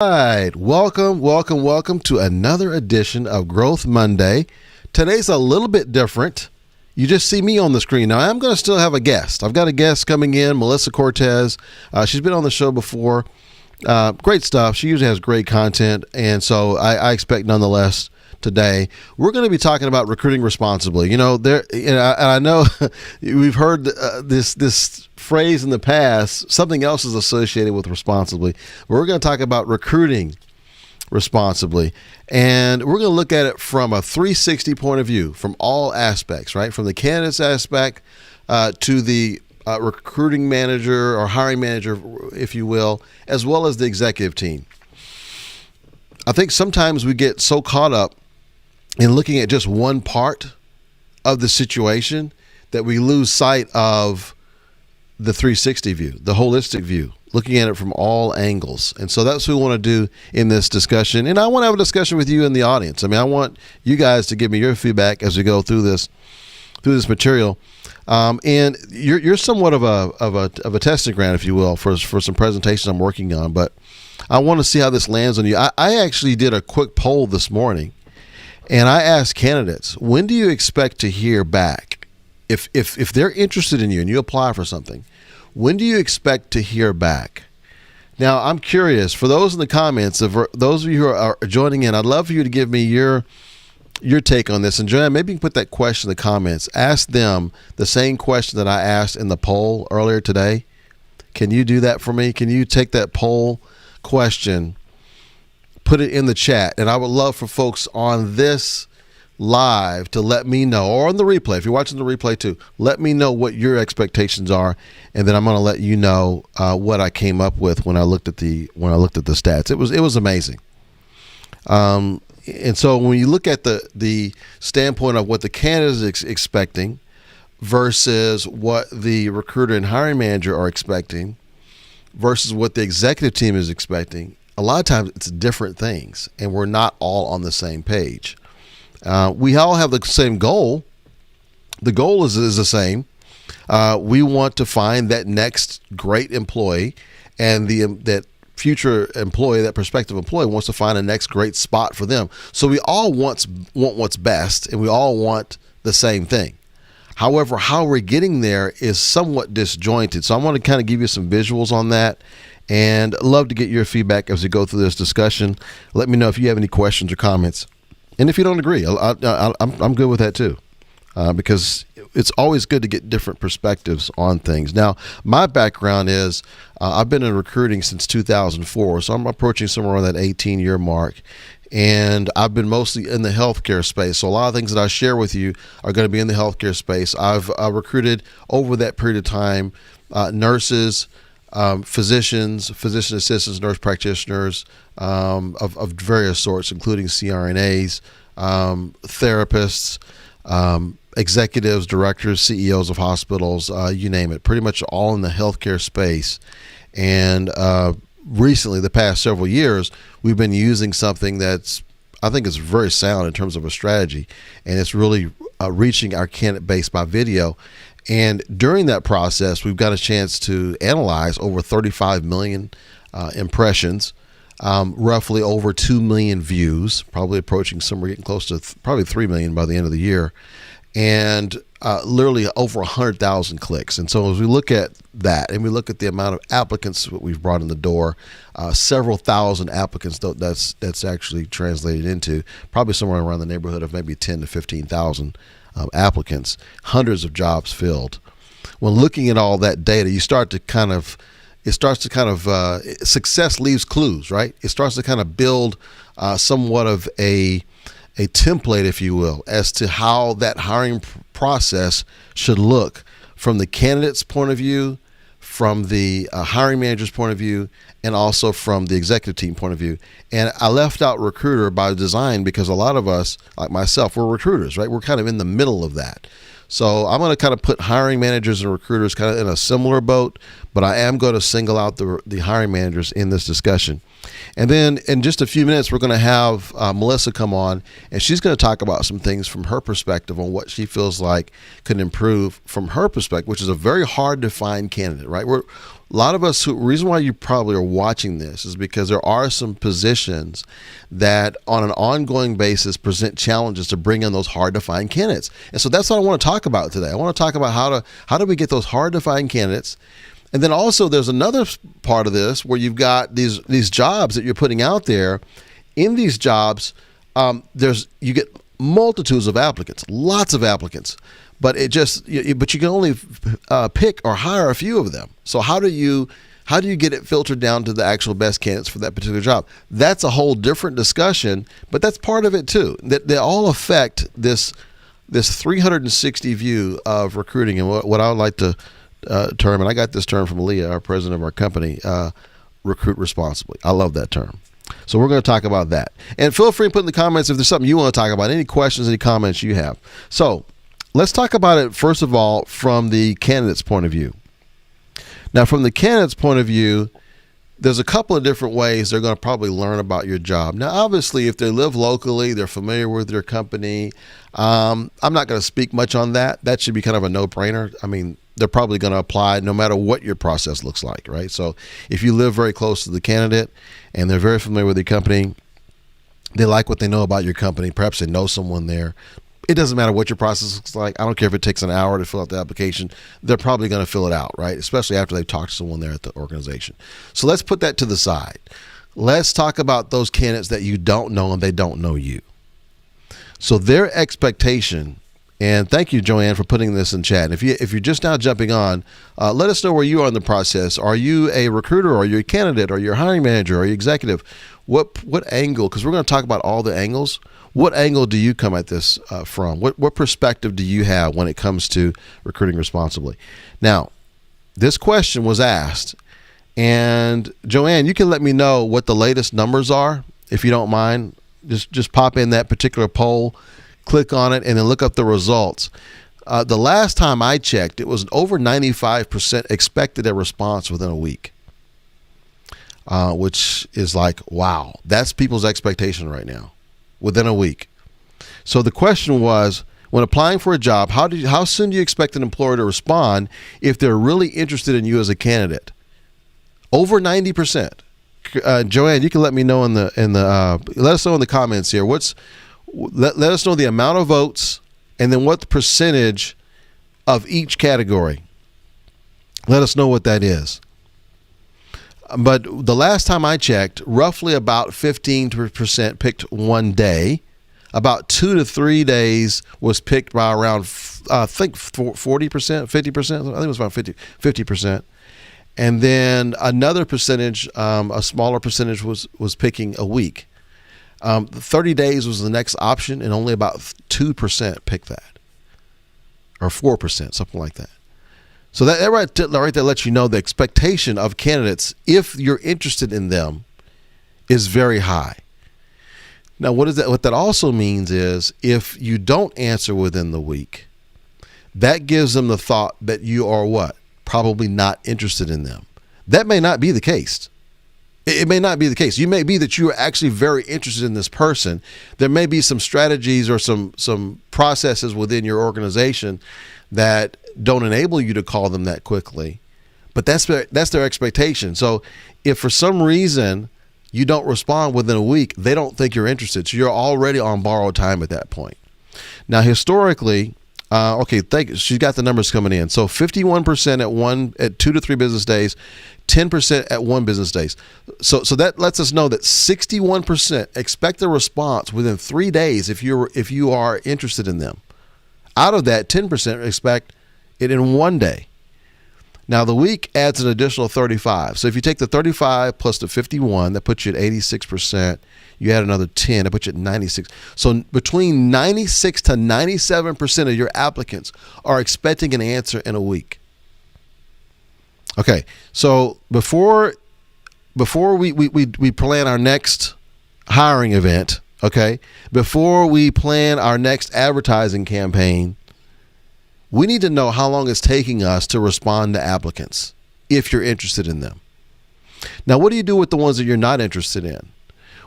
Right, welcome to another edition of Growth Monday. Today's a little bit different. You just see me on the screen. Now, I'm going to still have a guest. I've got a guest coming in, Melissa Cortez. She's been on the show before. Great stuff. She usually has great content, and so I expect nonetheless today we're going to be talking about recruiting responsibly. I know we've heard this phrase in the past. Something else is associated with responsibly. We're going to talk about recruiting responsibly, and we're going to look at it from a 360 point of view, from all aspects, right? From the candidate's aspect to the recruiting manager or hiring manager, if you will, as well as the executive team. I think sometimes we get so caught up in looking at just one part of the situation that we lose sight of the 360 view, the holistic view, looking at it from all angles. And so that's what we want to do in this discussion. And I want to have a discussion with you in the audience. I want you guys to give me your feedback as we go through this material. And you're somewhat of a testing ground, if you will, for some presentations I'm working on. But I want to see how this lands on you. I actually did a quick poll this morning, and I asked candidates, when do you expect to hear back? If they're interested in you and you apply for something, when do you expect to hear back? Now, I'm curious, for those in the comments, those of you who are joining in, I'd love for you to give me your take on this. And Joanne, maybe you can put that question in the comments. Ask them the same question that I asked in the poll earlier today. Can you do that for me? Can you take that poll question, put it in the chat? And I would love for folks on this live to let me know, or on the replay, if you're watching the replay too, let me know what your expectations are, and then I'm going to let you know what I came up with when I looked at the stats. It was amazing. And so when you look at the standpoint of what the candidate is expecting versus what the recruiter and hiring manager are expecting versus what the executive team is expecting, a lot of times it's different things, and we're not all on the same page. We all have the same goal. The goal is the same. We want to find that next great employee, and that future employee, that prospective employee, wants to find a next great spot for them. So we all want what's best, and we all want the same thing. However, how we're getting there is somewhat disjointed. So I want to kind of give you some visuals on that, and love to get your feedback as we go through this discussion. Let me know if you have any questions or comments. And if you don't agree, I'm good with that too, because it's always good to get different perspectives on things. Now, my background is I've been in recruiting since 2004, so I'm approaching somewhere around that 18-year mark. And I've been mostly in the healthcare space. So a lot of things that I share with you are going to be in the healthcare space. I've recruited over that period of time nurses, physicians, physician assistants, nurse practitioners of various sorts, including CRNAs, therapists, executives, directors, CEOs of hospitals, you name it, pretty much all in the healthcare space. And recently, the past several years, we've been using something I think is very sound in terms of a strategy, and it's really reaching our candidate base by video. And during that process, we've got a chance to analyze over 35 million impressions, roughly over 2 million views, probably approaching somewhere getting close to probably 3 million by the end of the year, and literally over 100,000 clicks. And so as we look at that, and we look at the amount of applicants that we've brought in the door, several thousand applicants that's actually translated into, probably somewhere around the neighborhood of maybe 10 to 15,000 applicants, hundreds of jobs filled. When looking at all that data, success leaves clues, right? It starts to kind of build somewhat of a template, if you will, as to how that hiring process should look from the candidate's point of view, from the hiring manager's point of view, and also from the executive team point of view. And I left out recruiter by design because a lot of us, like myself, we're recruiters, right? We're kind of in the middle of that. So I'm going to kind of put hiring managers and recruiters kind of in a similar boat, but I am going to single out the hiring managers in this discussion. And then in just a few minutes, we're going to have Melissa come on, and she's going to talk about some things from her perspective on what she feels like could improve from her perspective, which is a very hard to find candidate, right? A lot of us, reason why you probably are watching this is because there are some positions that on an ongoing basis present challenges to bring in those hard to find candidates. And so that's what I want to talk about today. I want to talk about how do we get those hard to find candidates. And then also there's another part of this where you've got these jobs that you're putting out there. In these jobs, you get multitudes of applicants, lots of applicants, but but you can only pick or hire a few of them. So how do you get it filtered down to the actual best candidates for that particular job? That's a whole different discussion, but that's part of it too. That they all affect this 360 view of recruiting, and what I would like to term, and I got this term from Leah, our president of our company, recruit responsibly. I love that term. So we're going to talk about that. And feel free to put in the comments if there's something you want to talk about, any questions, any comments you have. So let's talk about it, first of all, from the candidate's point of view. Now, from the candidate's point of view, there's a couple of different ways they're going to probably learn about your job. Now, obviously, if they live locally, they're familiar with your company. I'm not going to speak much on that. That should be kind of a no-brainer. I mean, they're probably going to apply no matter what your process looks like, right? So if you live very close to the candidate and they're very familiar with your company, they like what they know about your company, perhaps they know someone there, it doesn't matter what your process looks like. I don't care if it takes an hour to fill out the application. They're probably going to fill it out, right? Especially after they've talked to someone there at the organization. So let's put that to the side. Let's talk about those candidates that you don't know and they don't know you. So their expectation, and thank you, Joanne, for putting this in chat. If you're just now jumping on, let us know where you are in the process. Are you a recruiter? Are you a candidate? Are you a hiring manager? Are you executive? What angle? Because we're going to talk about all the angles. What angle do you come at this from? What perspective do you have when it comes to recruiting responsibly? Now, this question was asked, and Joanne, you can let me know what the latest numbers are, if you don't mind. Just pop in that particular poll, click on it, and then look up the results. The last time I checked, it was over 95% expected a response within a week, which is like, wow, that's people's expectation right now, within a week. So the question was, when applying for a job, how soon do you expect an employer to respond if they're really interested in you as a candidate? Over 90%. Joanne, you can let me know let us know in the comments here. Let us know the amount of votes and then what the percentage of each category. Let us know what that is. But the last time I checked, roughly about 15% picked one day. About 2 to 3 days was picked by around, I think 40%, 50%. I think it was about 50%. And then another percentage, a smaller percentage was picking a week. 30 days was the next option, and only about 2% picked that, or 4%, something like that. So that right there lets you know the expectation of candidates, if you're interested in them, is very high. Now, what that also means is if you don't answer within the week, that gives them the thought that you are what? Probably not interested in them. That may not be the case. It may not be the case. You may be that you are actually very interested in this person. There may be some strategies or some processes within your organization that don't enable you to call them that quickly, but that's their expectation. So if for some reason you don't respond within a week, they don't think you're interested. So you're already on borrowed time at that point. Now, historically, thank you. She's got the numbers coming in. So 51% at 2 to 3 business days, 10% at 1 business days. So that lets us know that 61% expect a response within 3 days if you are interested in them. Out of that, 10% expect it in 1 day. Now, the week adds an additional 35. So if you take the 35 plus the 51, that puts you at 86%. You add another 10, that puts you at 96. So between 96 to 97% of your applicants are expecting an answer in a week. Okay, so before we plan our next hiring event, okay, before we plan our next advertising campaign, we need to know how long it's taking us to respond to applicants if you're interested in them. Now, what do you do with the ones that you're not interested in?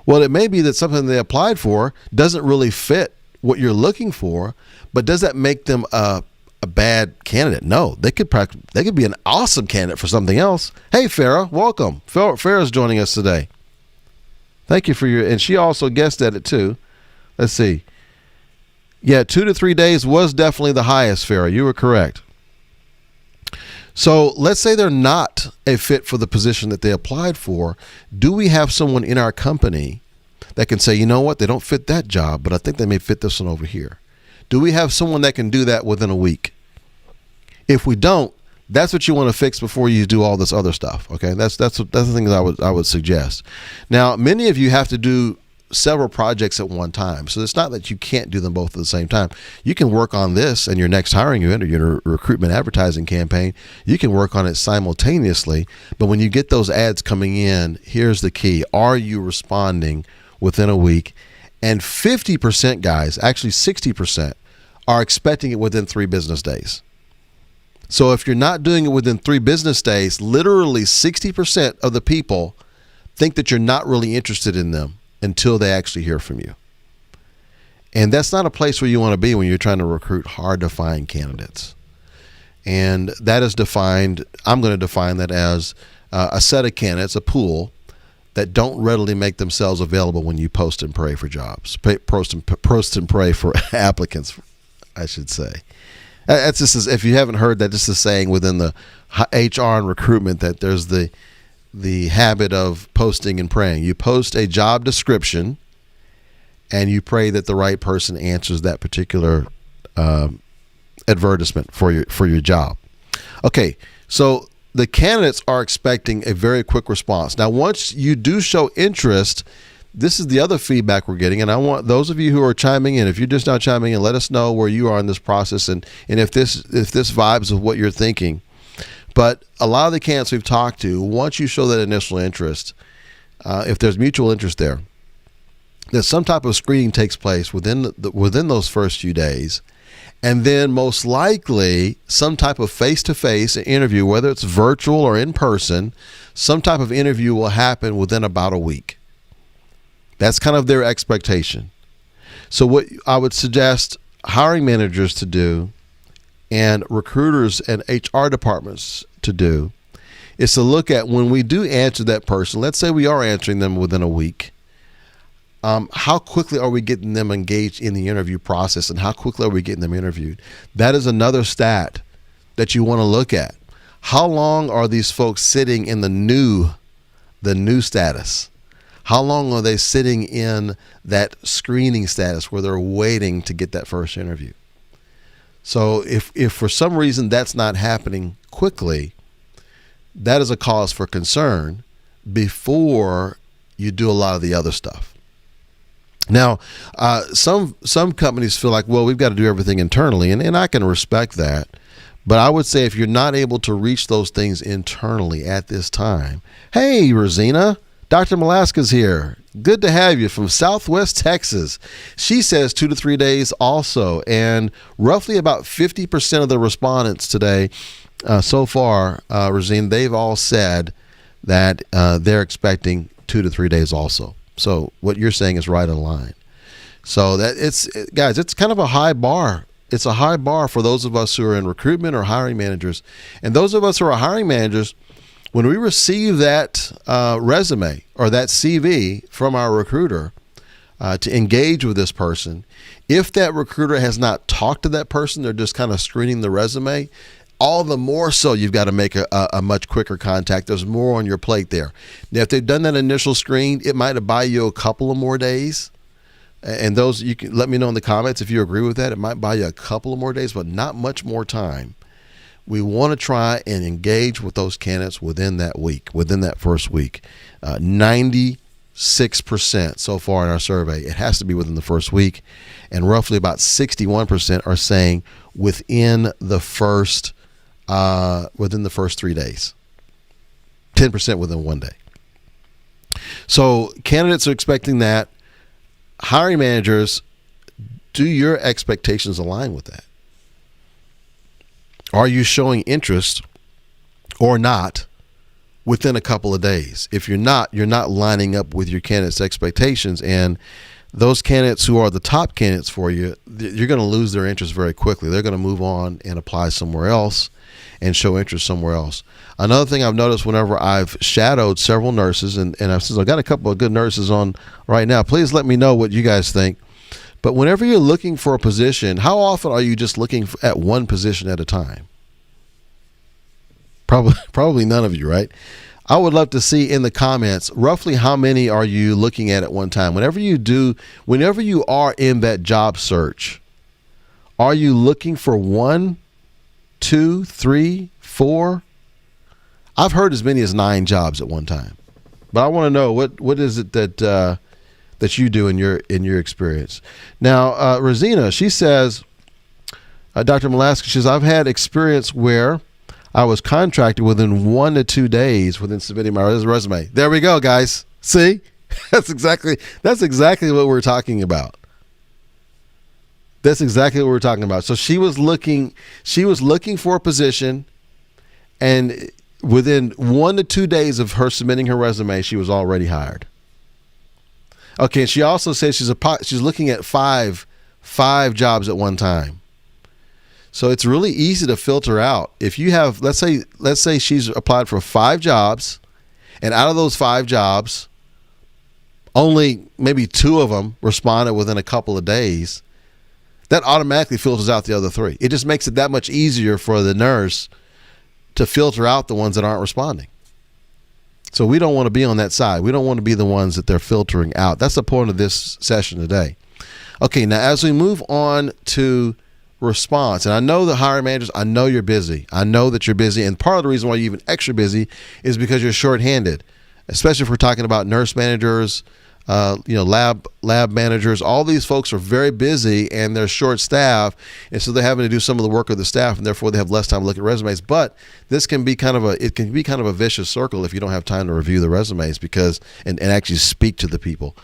Well, it may be that something they applied for doesn't really fit what you're looking for, but does that make them a bad candidate? No, they could be an awesome candidate for something else. Hey, Farrah, welcome. Farrah's joining us today. Thank you and she also guessed at it too. Let's see. Yeah, 2 to 3 days was definitely the highest, Farrah. You were correct. So let's say they're not a fit for the position that they applied for. Do we have someone in our company that can say, you know what, they don't fit that job, but I think they may fit this one over here? Do we have someone that can do that within a week? If we don't, that's what you want to fix before you do all this other stuff. Okay, that's the thing that I would suggest. Now, many of you have to do several projects at one time, so it's not that you can't do them both at the same time. You can work on this and your next hiring event or your recruitment advertising campaign. You can work on it simultaneously. But when you get those ads coming in, here's the key: are you responding within a week? And 50%, guys, actually 60%, are expecting it within 3 business days. So if you're not doing it within 3 business days, literally 60% of the people think that you're not really interested in them until they actually hear from you. And that's not a place where you want to be when you're trying to recruit hard to find candidates. And that is defined, I'm going to define that as a set of candidates, a pool, that don't readily make themselves available when you post and pray for jobs. Post and pray for applicants, I should say. That's just, if you haven't heard that, this is saying within the HR and recruitment that there's the habit of posting and praying. You post a job description and you pray that the right person answers that particular advertisement for your job. Okay, so the candidates are expecting a very quick response. Now, once you do show interest, this is the other feedback we're getting, and I want those of you who are chiming in, if you're just now chiming in, let us know where you are in this process and if this vibes with what you're thinking. But a lot of the candidates we've talked to, once you show that initial interest, if there's mutual interest there, that some type of screening takes place within those first few days, and then most likely some type of face-to-face interview, whether it's virtual or in person, some type of interview will happen within about a week. That's kind of their expectation. So what I would suggest hiring managers to do and recruiters and HR departments to do is to look at, when we do answer that person, let's say we are answering them within a week, how quickly are we getting them engaged in the interview process, and how quickly are we getting them interviewed? That is another stat that you want to look at. How long are these folks sitting in the new status? How long are they sitting in that screening status where they're waiting to get that first interview? So if for some reason that's not happening quickly, that is a cause for concern before you do a lot of the other stuff. Now, some companies feel like, well, we've got to do everything internally, and I can respect that. But I would say if you're not able to reach those things internally at this time, hey, Rosina, Dr. Malaska's here. Good to have you from Southwest Texas. She says 2 to 3 days also, and roughly about 50% of the respondents today so far, Rosina, they've all said that they're expecting 2 to 3 days also. So what you're saying is right in line. So guys, it's kind of a high bar. It's a high bar for those of us who are in recruitment or hiring managers. And those of us who are hiring managers, when we receive that resume or that CV from our recruiter to engage with this person, if that recruiter has not talked to that person, they're just kind of screening the resume, all the more so you've got to make a much quicker contact. There's more on your plate there. Now, if they've done that initial screen, it might buy you a couple of more days. And those, you can let me know in the comments if you agree with that. It might buy you a couple of more days, but not much more time. We want to try and engage with those candidates within that week, within that first week. 96% so far in our survey, it has to be within the first week. And roughly about 61% are saying within the first 3 days. 10% within 1 day. So candidates are expecting that. Hiring managers, do your expectations align with that? Are you showing interest or not within a couple of days. If you're not lining up with your candidates' expectations, and those candidates who are the top candidates for you, you're going to lose their interest very quickly. They're going to move on and apply somewhere else and show interest somewhere else. Another thing I've noticed whenever I've shadowed several nurses, and since I've got a couple of good nurses on right now, please let me know what you guys think. But whenever you're looking for a position, how often are you just looking at one position at a time? Probably none of you, right? I would love to see in the comments roughly how many are you looking at one time. Whenever you are in that job search, are you looking for 1, 2, 3, 4? I've heard as many as 9 jobs at one time, but I want to know what is it that you do in your experience. Now, Rosina, she says, Dr. Malaska, she says, I've had experience where I was contracted within 1 to 2 days within submitting my resume. There we go, guys. See, that's exactly what we're talking about. That's exactly what we're talking about. So she was looking for a position, and within 1 to 2 days of her submitting her resume, she was already hired. Okay, and she also says she's looking at five jobs at one time. So it's really easy to filter out. If you have, let's say she's applied for 5 jobs, and out of those 5 jobs, only maybe 2 of them responded within a couple of days, that automatically filters out the other 3. It just makes it that much easier for the nurse to filter out the ones that aren't responding. So we don't want to be on that side. We don't want to be the ones that they're filtering out. That's the point of this session today. Okay, now as we move on to response, and I know the hiring managers, I know you're busy. I know that you're busy, and part of the reason why you're even extra busy is because you're shorthanded, especially if we're talking about nurse managers, lab managers. All these folks are very busy and they're short staffed, and so they're having to do some of the work of the staff, and therefore they have less time to look at resumes. But this can be kind of a vicious circle if you don't have time to review the resumes and actually speak to the people,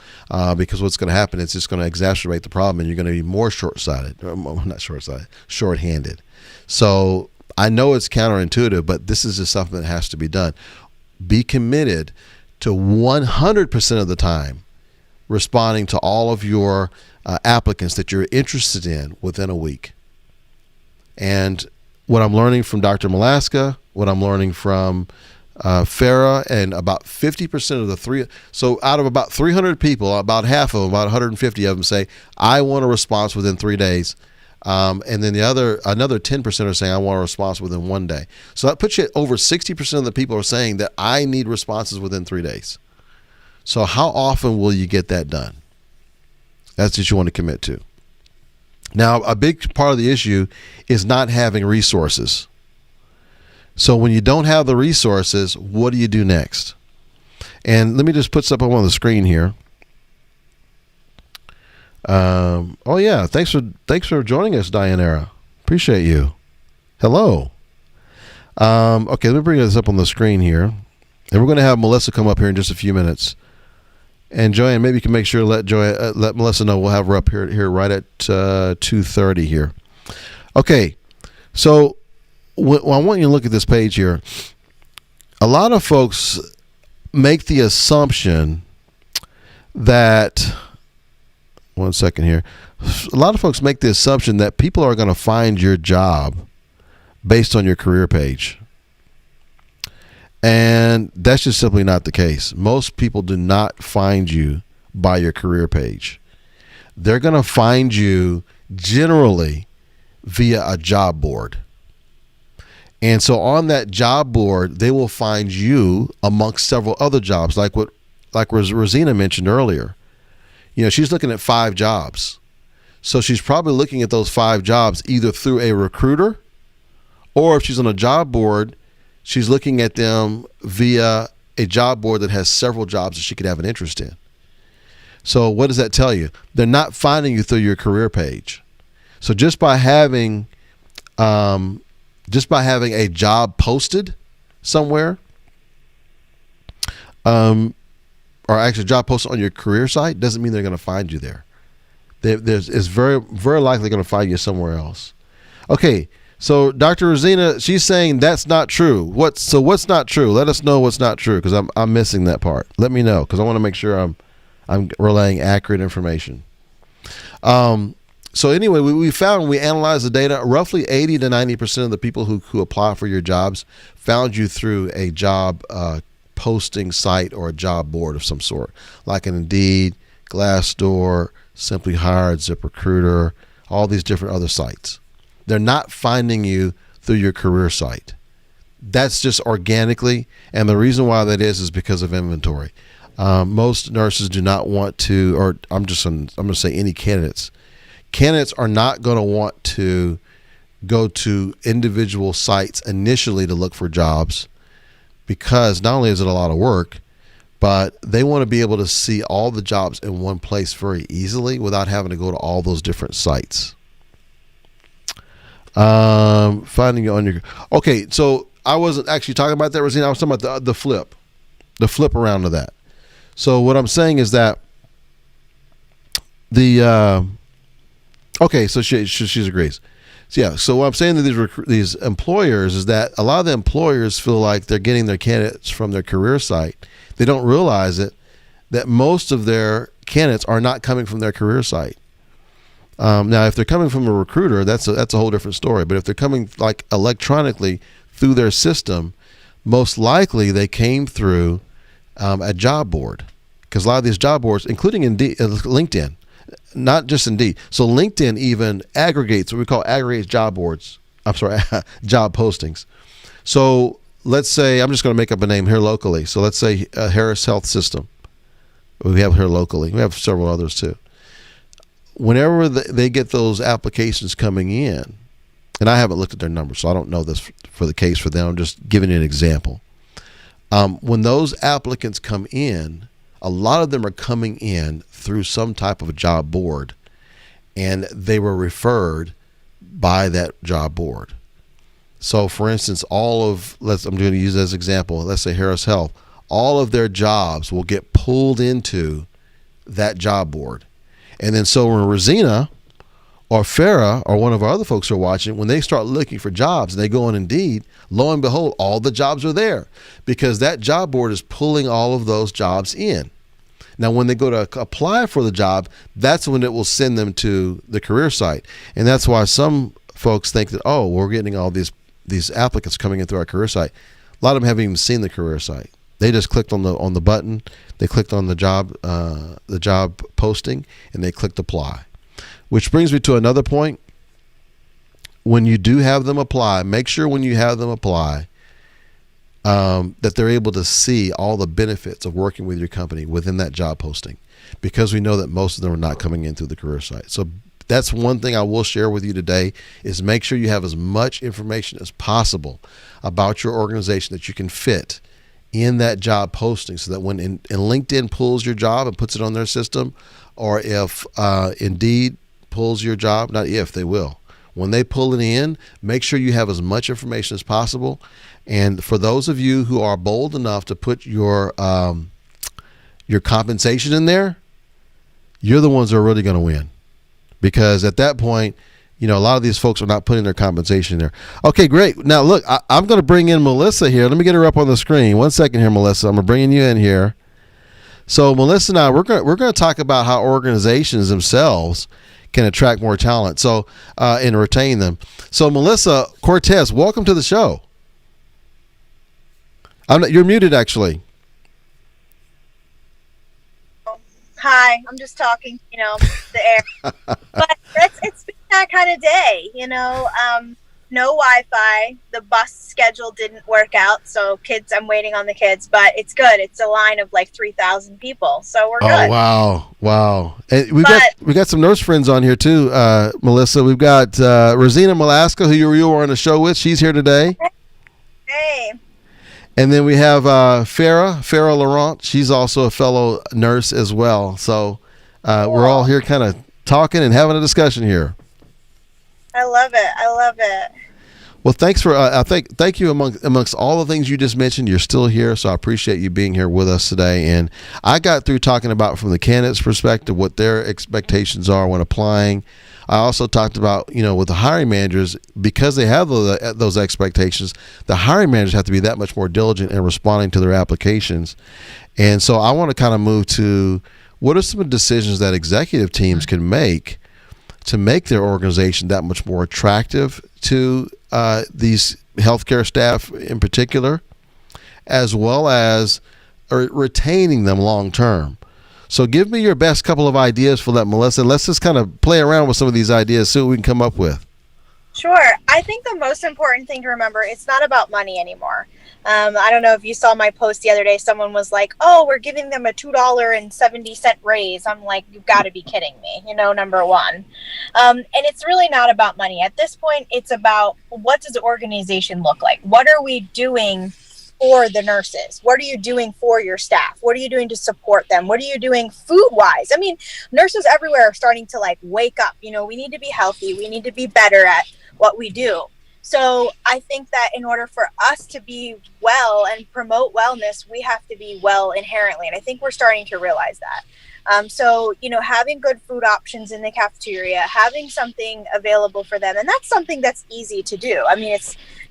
because what's going to happen is it's going to exacerbate the problem, and you're going to be more short-handed. So I know it's counterintuitive, but this is just something that has to be done. Be committed to 100% of the time responding to all of your applicants that you're interested in within a week. And what I'm learning from Dr. Malaska, what I'm learning from Farah, and about 50% of so out of about 300 people, about half of them, about 150 of them say, I want a response within 3 days. And then another 10% are saying, I want a response within 1 day. So that puts you at over 60% of the people are saying that I need responses within 3 days. So how often will you get that done? That's what you want to commit to. Now, a big part of the issue is not having resources. So when you don't have the resources, what do you do next? And let me just put something on the screen here. Thanks for joining us, Dianera. Appreciate you. Hello. Okay, let me bring this up on the screen here, and we're going to have Melissa come up here in just a few minutes. And Joanne, maybe you can make sure to let Melissa know. We'll have her up here right at 2:30 here. Okay, so I want you to look at this page here. A lot of folks make the assumption that. One second here. A lot of folks make the assumption that people are going to find your job based on your career page. And that's just simply not the case. Most people do not find you by your career page. They're going to find you generally via a job board. And so on that job board, they will find you amongst several other jobs, like Rosina mentioned earlier. She's looking at 5 jobs. So she's probably looking at those 5 jobs either through a recruiter, or if she's on a job board, she's looking at them via a job board that has several jobs that she could have an interest in. So what does that tell you? They're not finding you through your career page. So just by having a job posted somewhere, or actually a job posted on your career site, doesn't mean they're going to find you there. It's very, very likely going to find you somewhere else. Okay, So Dr. Rosina, she's saying that's not true. What's not true? Let us know what's not true, because I'm missing that part. Let me know, because I want to make sure I'm relaying accurate information. So anyway, we found when we analyzed the data, roughly 80 to 90% of the people who apply for your jobs found you through a job posting site or a job board of some sort, like an Indeed, Glassdoor, Simply Hired, ZipRecruiter, all these different other sites. They're not finding you through your career site. That's just organically, and the reason why that is because of inventory. Most nurses do not want to, or I'm going to say any candidates. Candidates are not going to want to go to individual sites initially to look for jobs, because not only is it a lot of work, but they want to be able to see all the jobs in one place very easily without having to go to all those different sites. Finding you on your, okay, so I wasn't actually talking about that, Rosina. I was talking about the flip around to that. So what I'm saying is that okay, so she agrees. So yeah, so what I'm saying to these employers is that a lot of the employers feel like they're getting their candidates from their career site. They don't realize that most of their candidates are not coming from their career site. Now, if they're coming from a recruiter, that's a whole different story. But if they're coming like electronically through their system, most likely they came through a job board, because a lot of these job boards, including Indeed, LinkedIn, not just Indeed. So LinkedIn even aggregates what we call aggregates job boards. I'm sorry, job postings. So let's say, I'm just going to make up a name here locally. So let's say Harris Health System. We have here locally. We have several others too. Whenever they get those applications coming in, and I haven't looked at their numbers, so I don't know this for the case for them. I'm just giving you an example. When those applicants come in, a lot of them are coming in through some type of a job board, and they were referred by that job board. So for instance, I'm going to use as an example, let's say Harris Health, all of their jobs will get pulled into that job board. And then so when Rosina or Farah or one of our other folks are watching, when they start looking for jobs and they go on Indeed, lo and behold, all the jobs are there, because that job board is pulling all of those jobs in. Now, when they go to apply for the job, that's when it will send them to the career site. And that's why some folks think that, oh, we're getting all these applicants coming in through our career site. A lot of them haven't even seen the career site. They just clicked on the button, they clicked on the job posting, and they clicked apply. Which brings me to another point. When you do have them apply, make sure when you have them apply that they're able to see all the benefits of working with your company within that job posting, because we know that most of them are not coming in through the career site. So that's one thing I will share with you today, is make sure you have as much information as possible about your organization that you can fit in that job posting, so that when LinkedIn pulls your job and puts it on their system, or if Indeed pulls your job, not if, they will. When they pull it in, make sure you have as much information as possible. And for those of you who are bold enough to put your compensation in there, you're the ones that are really going to win. Because at that point, a lot of these folks are not putting their compensation in there. Okay, great. Now, look, I'm going to bring in Melissa here. Let me get her up on the screen. 1 second here, Melissa. I'm bringing you in here. So, Melissa and I, we're going to talk about how organizations themselves can attract more talent, and retain them. So, Melissa Cortez, welcome to the show. You're muted, actually. Hi, I'm just talking, the air. But it's been that kind of day, no Wi-Fi. The bus schedule didn't work out, so I'm waiting on the kids, but it's good. It's a line of like 3,000 people, so we're good. Oh, wow. And we got some nurse friends on here too, Melissa. We've got Rosina Malaska, who you were on the show with. She's here today. Hey. And then we have Farah Laurent. She's also a fellow nurse as well. So cool. We're all here kind of talking and having a discussion here. I love it. Well, thanks for thank you amongst all the things you just mentioned. You're still here, so I appreciate you being here with us today. And I got through talking about from the candidate's perspective what their expectations are when applying. I also talked about, with the hiring managers, because they have those expectations, the hiring managers have to be that much more diligent in responding to their applications. And so I want to kind of move to what are some decisions that executive teams can make to make their organization that much more attractive to these healthcare staff in particular, as well as retaining them long term. So give me your best couple of ideas for that, Melissa. Let's just kind of play around with some of these ideas, see what we can come up with. Sure. I think the most important thing to remember, it's not about money anymore. I don't know if you saw my post the other day. Someone was like, oh, we're giving them a $2.70 raise. I'm like, you've got to be kidding me, number one. And it's really not about money. At this point, it's about what does the organization look like? What are we doing for the nurses? What are you doing for your staff? What are you doing to support them? What are you doing food-wise? I mean, nurses everywhere are starting to wake up. We need to be healthy. We need to be better at what we do. So I think that in order for us to be well and promote wellness, we have to be well inherently. And I think we're starting to realize that. So, having good food options in the cafeteria, having something available for them. And that's something that's easy to do. I mean,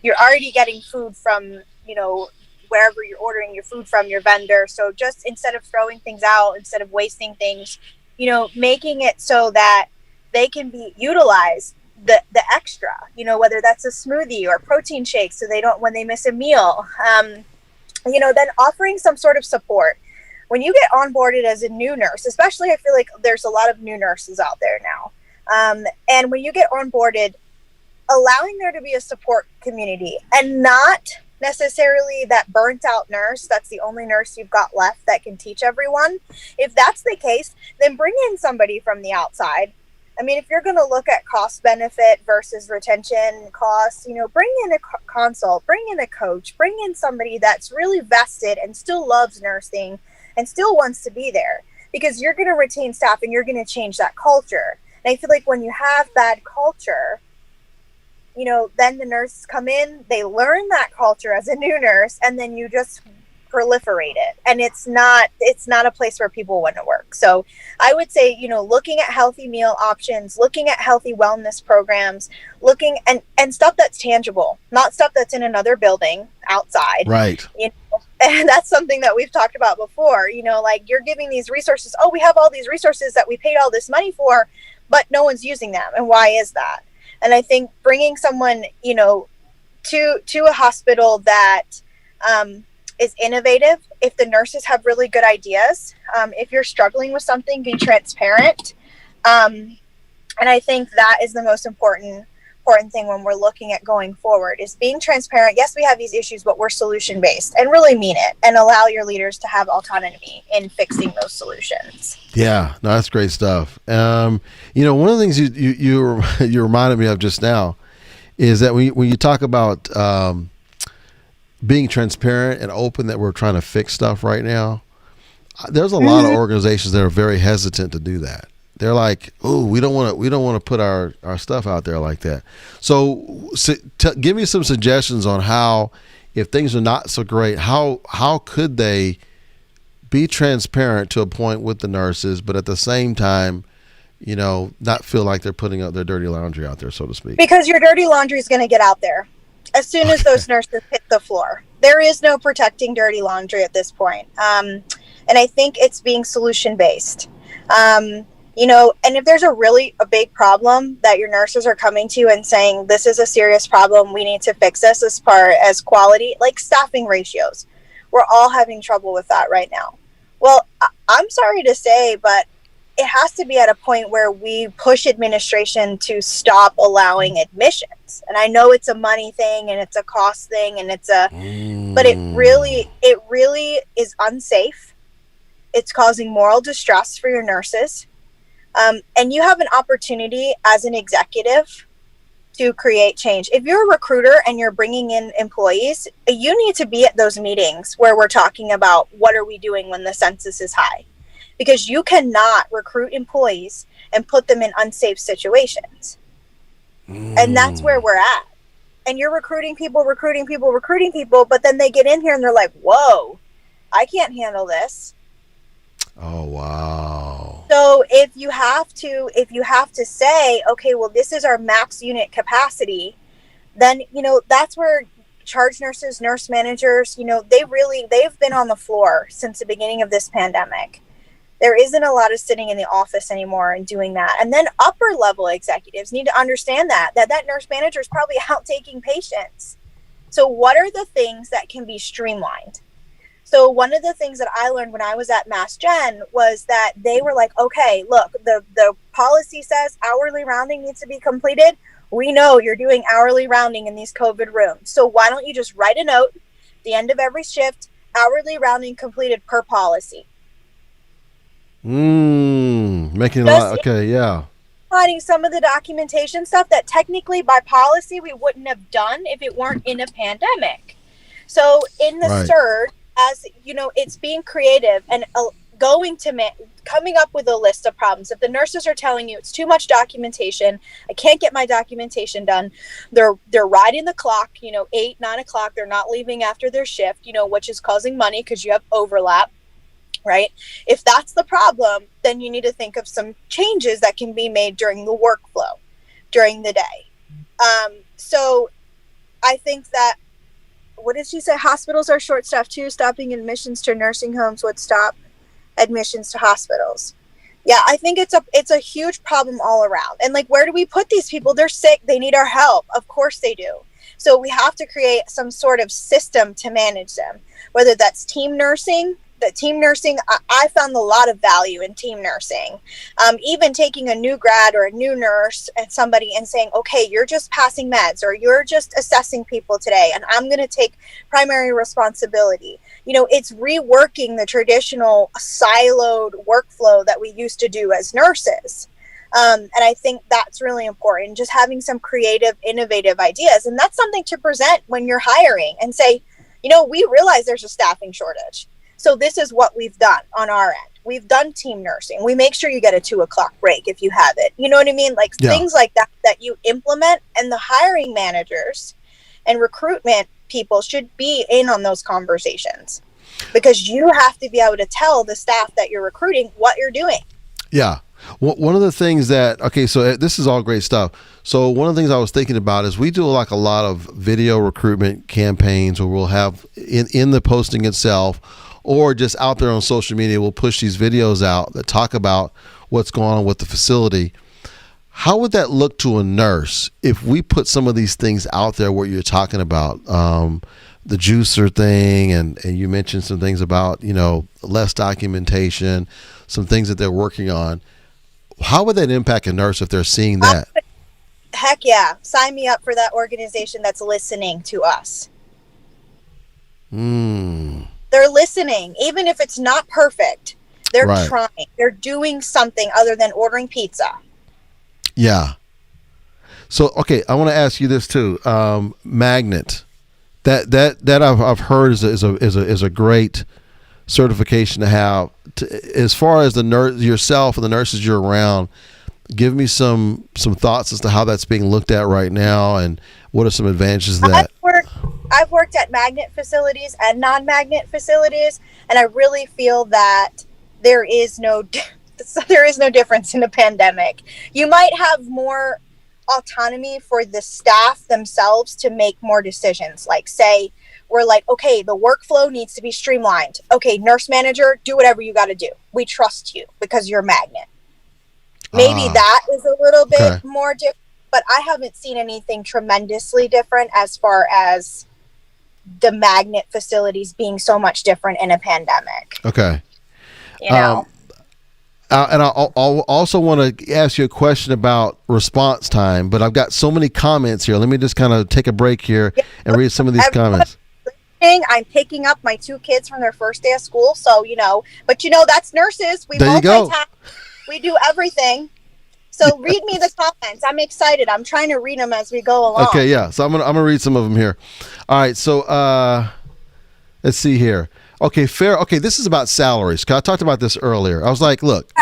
you're already getting food from, wherever you're ordering your food from, your vendor. So just instead of throwing things out, instead of wasting things, making it so that they can be utilized. The extra, whether that's a smoothie or protein shake, so they don't, when they miss a meal, then offering some sort of support. When you get onboarded as a new nurse, especially, I feel like there's a lot of new nurses out there now. And when you get onboarded, allowing there to be a support community and not necessarily that burnt out nurse, that's the only nurse you've got left that can teach everyone. If that's the case, then bring in somebody from the outside. I mean, if you're going to look at cost benefit versus retention costs, bring in a consult, bring in a coach, bring in somebody that's really vested and still loves nursing and still wants to be there, because you're going to retain staff and you're going to change that culture. And I feel like when you have bad culture, then the nurses come in, they learn that culture as a new nurse, and then you just proliferate it, and it's not a place where people want to work. So I would say, looking at healthy meal options, looking at healthy wellness programs, looking and stuff that's tangible, not stuff that's in another building outside. Right. And that's something that we've talked about before. You're giving these resources. Oh, we have all these resources that we paid all this money for, but no one's using them. And why is that? And I think bringing someone, to a hospital that is innovative. If the nurses have really good ideas, if you're struggling with something, be transparent. And I think that is the most important thing when we're looking at going forward, is being transparent. Yes, we have these issues, but we're solution based, and really mean it, and allow your leaders to have autonomy in fixing those solutions. Yeah, no, that's great stuff. One of the things you reminded me of just now is that when you talk about being transparent and open, that we're trying to fix stuff right now, there's a lot of organizations that are very hesitant to do that. They're like, oh, we don't want to put our stuff out there like that. So give me some suggestions on how, if things are not so great, how could they be transparent to a point with the nurses, but at the same time, not feel like they're putting out their dirty laundry out there, so to speak. Because your dirty laundry is going to get out there as soon as those nurses hit the floor. There is no protecting dirty laundry at this point. And I think it's being solution based. And if there's a big problem that your nurses are coming to you and saying, this is a serious problem, we need to fix this as far as quality, like staffing ratios. We're all having trouble with that right now. Well, I'm sorry to say, but it has to be at a point where we push administration to stop allowing admissions. And I know it's a money thing and it's a cost thing and but it really is unsafe. It's causing moral distress for your nurses. And you have an opportunity as an executive to create change. If you're a recruiter and you're bringing in employees, you need to be at those meetings where we're talking about what are we doing when the census is high. Because you cannot recruit employees and put them in unsafe situations. And that's where we're at. and you're recruiting people, but then they get in here and they're like, whoa, I can't handle this. Oh, wow. So if you have to say, okay, well, this is our max unit capacity, then, that's where charge nurses, nurse managers, they've been on the floor since the beginning of this pandemic. There isn't a lot of sitting in the office anymore and doing that. And then upper level executives need to understand that nurse manager is probably out taking patients. So what are the things that can be streamlined? So one of the things that I learned when I was at Mass Gen was that they were like, okay, look, the policy says hourly rounding needs to be completed. We know you're doing hourly rounding in these COVID rooms. So why don't you just write a note at the end of every shift, hourly rounding completed per policy. Making a lot. Okay, yeah. Providing some of the documentation stuff that technically by policy we wouldn't have done if it weren't in a pandemic. So in the surge, as it's being creative and coming up with a list of problems. If the nurses are telling you it's too much documentation, I can't get my documentation done, they're riding the clock, 8, 9 o'clock, they're not leaving after their shift, which is causing money because you have overlap, right? If that's the problem, then you need to think of some changes that can be made during the workflow, during the day. So I think that, what did she say? Hospitals are short-staffed too. Stopping admissions to nursing homes would stop admissions to hospitals. Yeah, I think it's a huge problem all around. And where do we put these people? They're sick. They need our help. Of course they do. So we have to create some sort of system to manage them, whether that's team nursing. I found a lot of value in team nursing. Even taking a new grad or a new nurse and somebody and saying, okay, you're just passing meds or you're just assessing people today and I'm going to take primary responsibility. It's reworking the traditional siloed workflow that we used to do as nurses. And I think that's really important, just having some creative, innovative ideas. And that's something to present when you're hiring and say, we realize there's a staffing shortage. So this is what we've done on our end. We've done team nursing. We make sure you get a 2:00 break if you have it. You know what I mean? Things like that you implement, and the hiring managers and recruitment people should be in on those conversations because you have to be able to tell the staff that you're recruiting what you're doing. Yeah. One of the things so this is all great stuff. So one of the things I was thinking about is we do a lot of video recruitment campaigns where we'll have in the posting itself or just out there on social media, we'll push these videos out that talk about what's going on with the facility. How would that look to a nurse if we put some of these things out there where you're talking about the juicer thing and you mentioned some things about, less documentation, some things that they're working on. How would that impact a nurse if they're seeing that? Heck yeah. Sign me up for that organization that's listening to us. They're listening. Even if it's not perfect, they're trying. They're doing something other than ordering pizza. Yeah. So, okay, I want to ask you this too. Magnet. That I've heard is a great certification to have. As far as the nurse yourself and the nurses you're around, give me some thoughts as to how that's being looked at right now and what are some advantages of that. I've worked at magnet facilities and non-magnet facilities, and I really feel that there is no difference in a pandemic. You might have more autonomy for the staff themselves to make more decisions. Say we're okay, the workflow needs to be streamlined. Okay, nurse manager, do whatever you got to do. We trust you because you're magnet. Maybe that is a little bit more different, but I haven't seen anything tremendously different as far as the magnet facilities being so much different in a pandemic. Okay. And I also want to ask you a question about response time, but I've got so many comments here. Let me just kind of take a break here and read some of these comments. I'm picking up my 2 kids from their first day of school, so but that's nurses. We multitask. We do everything. So read me the comments. I'm excited. I'm trying to read them as we go along. Okay, yeah. So I'm gonna read some of them here. All right. So let's see here. Okay, fair. Okay, this is about salaries. 'Cause I talked about this earlier. I was like, look,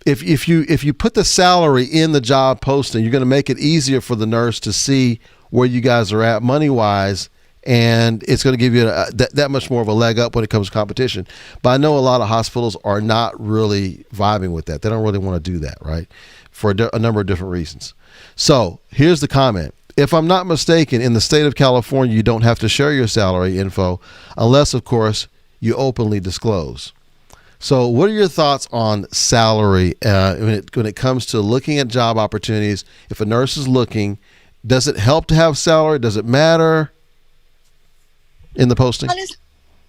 if you put the salary in the job posting, you're going to make it easier for the nurse to see where you guys are at money wise, and it's going to give you that much more of a leg up when it comes to competition. But I know a lot of hospitals are not really vibing with that. They don't really want to do that, right? For a number of different reasons. So here's the comment. If I'm not mistaken, in the state of California, you don't have to share your salary info unless, of course, you openly disclose. So what are your thoughts on salary when it comes to looking at job opportunities? If a nurse is looking, does it help to have salary? Does it matter in the posting?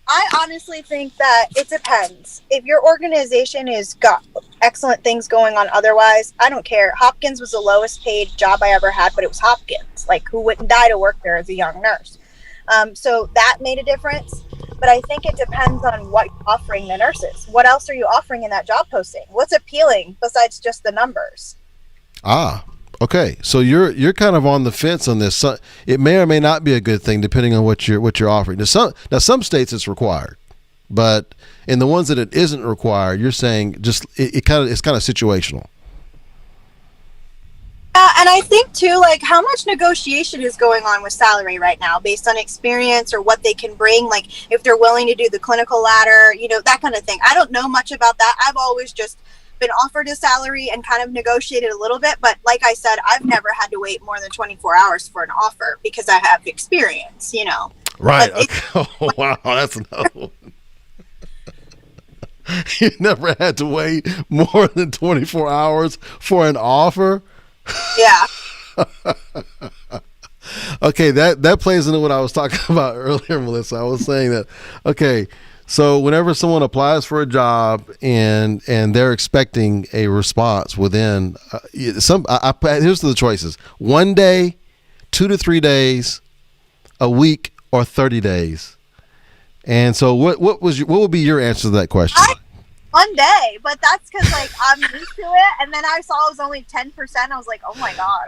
I honestly think that it depends. If your organization has got excellent things going on otherwise, I don't care. Hopkins was the lowest paid job I ever had, but it was Hopkins. Like, who wouldn't die to work there as a young nurse? So that made a difference. But I think it depends on what you're offering the nurses. What else are you offering in that job posting? What's appealing besides just the numbers? Okay. So you're kind of on the fence on this. So it may or may not be a good thing depending on what you're offering. Now some states it's required, but in the ones that it isn't required, you're saying just it's kind of situational. And I think too, like, how much negotiation is going on with salary right now based on experience or what they can bring, like if they're willing to do the clinical ladder, that kind of thing. I don't know much about that. I've always just been offered a salary and kind of negotiated a little bit. But like I said, I've never had to wait more than 24 hours for an offer because I have experience, Right. Okay. Oh, wow. That's another one. You never had to wait more than 24 hours for an offer? Yeah. Okay, that plays into what I was talking about earlier, Melissa. I was saying that, okay, so whenever someone applies for a job and they're expecting a response within here's the choices: 1 day, 2 to 3 days, a week, or 30 days. And so what would be your answer to that question? 1 day, but that's because like I'm used to it, and then I saw it was only 10%. I was like, oh my god,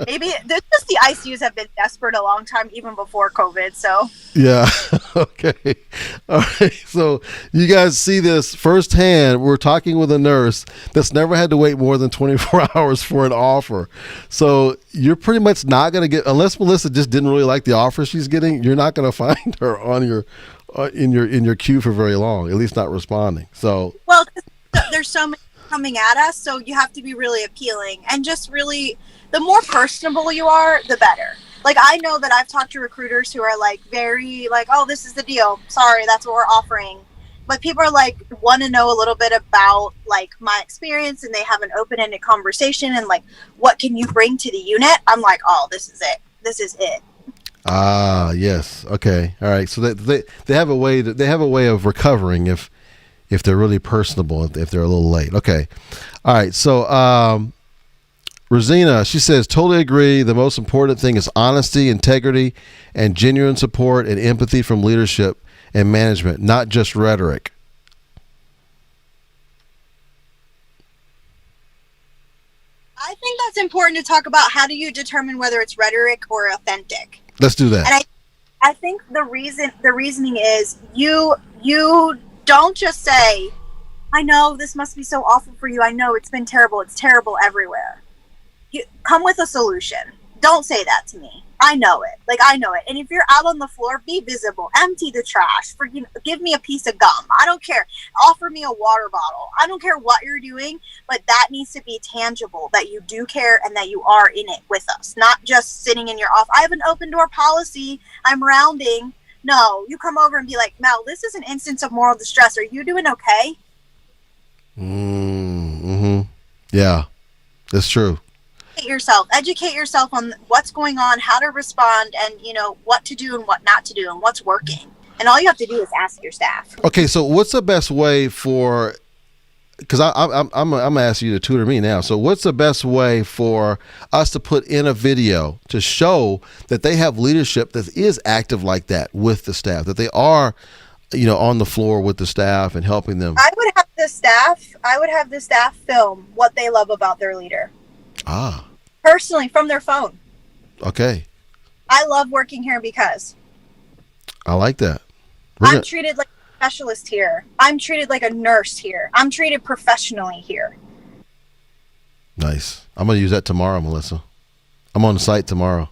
maybe this just the ICUs have been desperate a long time, even before COVID. So yeah, okay, all right. So you guys see this firsthand. We're talking with a nurse that's never had to wait more than 24 hours for an offer. So you're pretty much not going to get, unless Melissa just didn't really like the offer she's getting, you're not going to find her on your in your queue for very long, at least not responding. So well, there's so many coming at us, so you have to be really appealing, and just really, the more personable you are, the better. Like, I know that I've talked to recruiters who are like very like, oh, this is the deal, sorry, that's what we're offering. But people are like, want to know a little bit about like my experience, and they have an open-ended conversation and like, what can you bring to the unit? I'm like, oh, this is it. Yes. Okay. All right. So they have a way of recovering if they're really personable, if they're a little late. Okay. All right. So Rosina, she says, totally agree. The most important thing is honesty, integrity, and genuine support and empathy from leadership and management, not just rhetoric. I think that's important to talk about. How do you determine whether it's rhetoric or authentic? Let's do that. And I think the reasoning is you don't just say, I know this must be so awful for you. I know it's been terrible. It's terrible everywhere. You come with a solution. Don't say that to me. I know it. Like, I know it. And if you're out on the floor, be visible. Empty the trash. Give me a piece of gum. I don't care. Offer me a water bottle. I don't care what you're doing, but that needs to be tangible, that you do care and that you are in it with us. Not just sitting in your office. I have an open door policy. I'm rounding. No, you come over and be like, Mel, this is an instance of moral distress. Are you doing okay? Mm-hmm. Yeah, that's true. Educate yourself on what's going on, how to respond, and what to do and what not to do and what's working. And all you have to do is ask your staff. Okay, so what's the best way for, because I'm gonna ask you to tutor me now. So what's the best way for us to put in a video to show that they have leadership that is active like that with the staff, that they are, on the floor with the staff and helping them? I would have the staff film what they love about their leader. Personally, from their phone. Okay. I love working here because I like that. I'm treated like a specialist here. I'm treated like a nurse here. I'm treated professionally here. Nice. I'm going to use that tomorrow, Melissa. I'm on site tomorrow.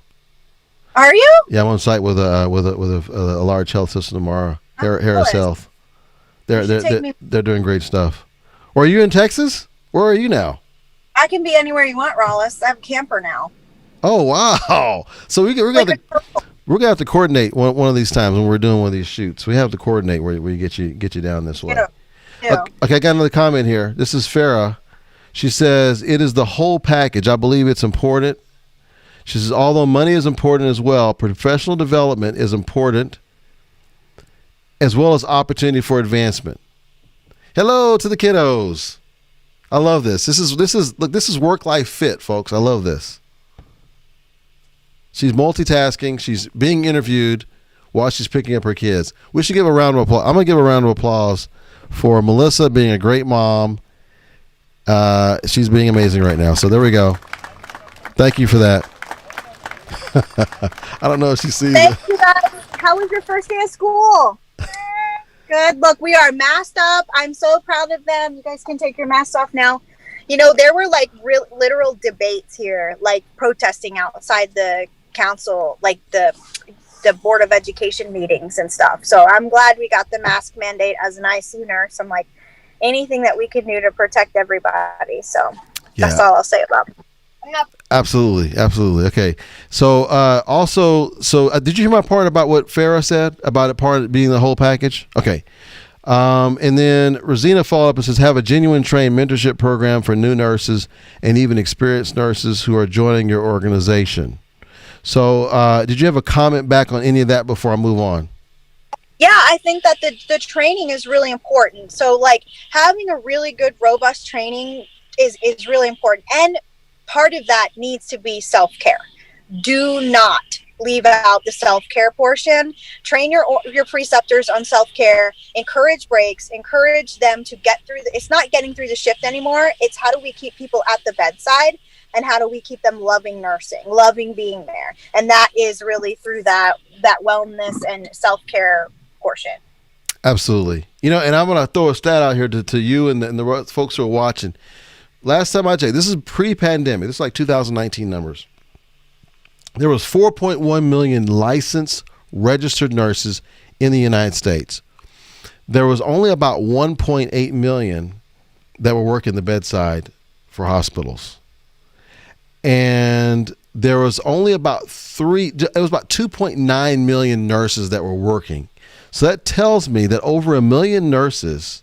Are you? Yeah, I'm on site with a large health system tomorrow. Harris Health. They're doing great stuff. Or are you in Texas? Where are you now? I can be anywhere you want, Rollis. I have a camper now. Oh wow! So we're gonna have to coordinate one of these times when we're doing one of these shoots. We have to coordinate where you get you down this way. Yeah. Okay, I got another comment here. This is Farah. She says it is the whole package. I believe it's important. She says although money is important as well, professional development is important, as well as opportunity for advancement. Hello to the kiddos. I love this. This is work-life fit, folks. I love this. She's multitasking. She's being interviewed while she's picking up her kids. We should give a round of applause. I'm going to give a round of applause for Melissa being a great mom. She's being amazing right now. So there we go. Thank you for that. I don't know if she sees it. Thank you, guys. How was your first day of school? Good. Look, we are masked up. I'm so proud of them. You guys can take your masks off now. You know, there were like literal debates here, like protesting outside the council, like the Board of Education meetings and stuff. So I'm glad we got the mask mandate as an ICU nurse. I'm like, anything that we can do to protect everybody. So that's all I'll say about it. Absolutely. Okay. So did you hear my part about what Farah said about it part of being the whole package? Okay. And then Rosina followed up and says, have a genuine trained mentorship program for new nurses and even experienced nurses who are joining your organization. So did you have a comment back on any of that before I move on? Yeah, I think that the training is really important. So like having a really good, robust training is really important. And part of that needs to be self-care. Do not leave out the self-care portion. Train your preceptors on self-care, encourage breaks, encourage them to get through it's not getting through the shift anymore. It's how do we keep people at the bedside and how do we keep them loving nursing, loving being there. And that is really through that wellness and self-care portion. Absolutely. You know, and I'm going to throw a stat out here to you and the folks who are watching. Last time I checked, this is pre-pandemic. This is like 2019 numbers. There was 4.1 million licensed registered nurses in the United States. There was only about 1.8 million that were working the bedside for hospitals. And there was only about 2.9 million nurses that were working. So that tells me that over 1 million nurses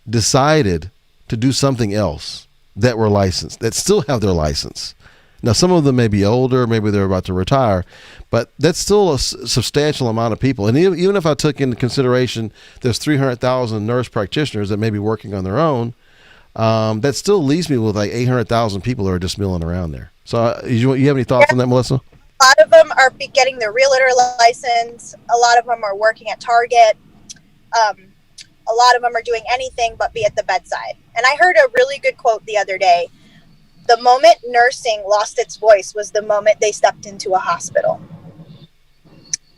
decided to do something else that were licensed, that still have their license. Now, some of them may be older, maybe they're about to retire, but that's still a substantial amount of people. And even if I took into consideration there's 300,000 nurse practitioners that may be working on their own, that still leaves me with like 800,000 people that are just milling around there. So you have any thoughts on that, Melissa? A lot of them are getting their realtor license. A lot of them are working at Target. A lot of them are doing anything but be at the bedside. And I heard a really good quote the other day. The moment nursing lost its voice was the moment they stepped into a hospital.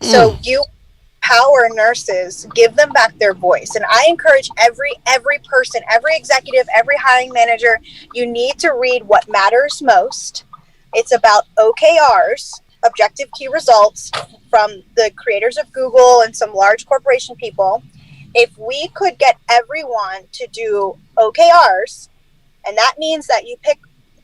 So you empower nurses, give them back their voice. And I encourage every person, every executive, every hiring manager, you need to read what matters most. It's about OKRs, objective key results, from the creators of Google and some large corporation people. If we could get everyone to do OKRs, and that means that you pick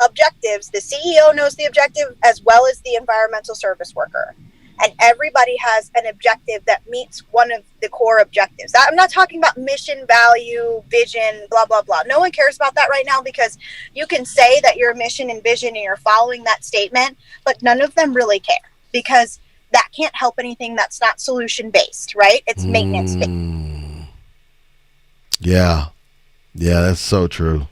objectives, the CEO knows the objective as well as the environmental service worker. And everybody has an objective that meets one of the core objectives. I'm not talking about mission, value, vision, blah, blah, blah. No one cares about that right now because you can say that your mission and vision and you're following that statement, but none of them really care because that can't help anything that's not solution-based, right? It's maintenance-based. Yeah, that's so true.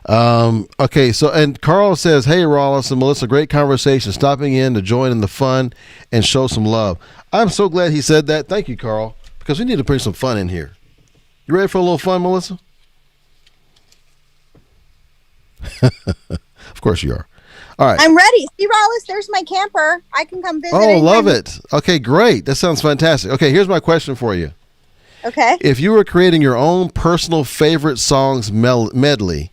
Okay, so and Carl says, hey, Rollis and Melissa, great conversation, stopping in to join in the fun and show some love. I'm so glad he said that. Thank you, Carl, because we need to bring some fun in here. You ready for a little fun, Melissa? Of course you are. All right. I'm ready. See, Rollis, there's my camper. I can come visit. Oh, love it. Okay, great. That sounds fantastic. Okay, here's my question for you. Okay. If you were creating your own personal favorite songs medley,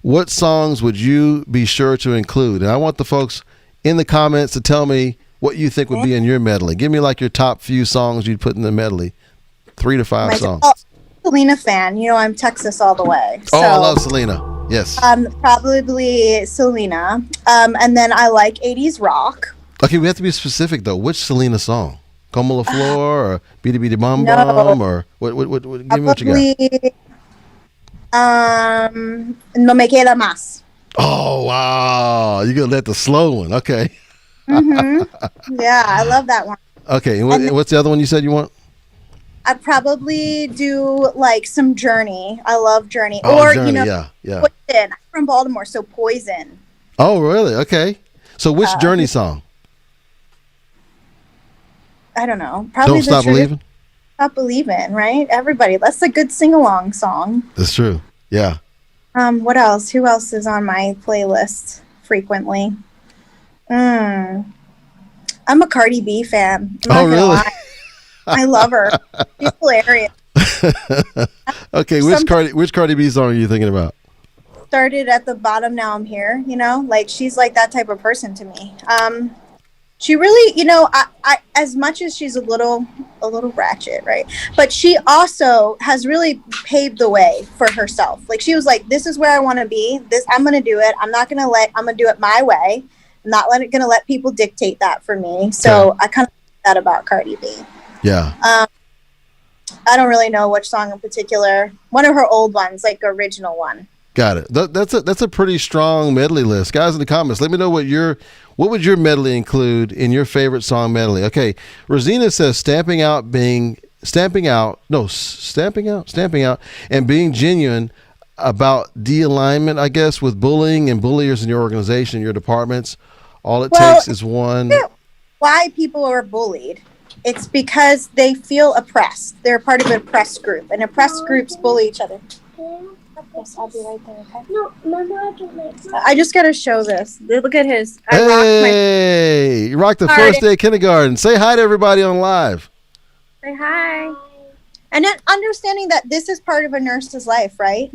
what songs would you be sure to include? And I want the folks in the comments to tell me what you think would be in your medley. Give me like your top few songs you'd put in the medley. 3 to 5 songs. Selena fan. I'm Texas all the way. Oh, I love Selena. Yes. Probably Selena. And then I like 80s rock. Okay, we have to be specific though. Which Selena song? Como la Flor or Bidi Bidi Bom Bom or what? Give me what you got. No me queda más. Oh wow, you're gonna let the slow one. Okay. Yeah, I love that one. Okay, and what's the other one you said you want? I'd probably do like some Journey. I love Journey. Oh, or Journey, yeah. Poison. I'm from Baltimore, so Poison. Oh really? Okay. So which Journey song? I don't know. Probably Don't Stop Believing. Stop Believing, right? Everybody. That's a good sing-along song. That's true. Yeah. What else? Who else is on my playlist frequently? I'm a Cardi B fan. Oh, really? I love her. She's hilarious. Okay, which Cardi B song are you thinking about? Started at the bottom, now I'm here. Like she's like that type of person to me. She really, I as much as she's a little ratchet, right? But she also has really paved the way for herself. Like she was like, this is where I want to be. I'm going to do it. I'm going to do it my way. I'm not going to let people dictate that for me. So I kind of like that about Cardi B. Yeah. I don't really know which song in particular. One of her old ones, like original one. Got it. That's a pretty strong medley list. Guys in the comments, let me know what would your medley include in your favorite song medley. Okay, Rosina says stamping out and being genuine about de-alignment, I guess, with bullying and bulliers in your organization, your departments. All it takes is one. Why people are bullied? It's because they feel oppressed. They're part of an oppressed group, and oppressed groups bully each other. Yes, I'll be right there, okay? No, I don't like that. I just got to show this. Look at his. You rocked the first day of kindergarten. Say hi to everybody on live. Say hi. And then understanding that this is part of a nurse's life, right?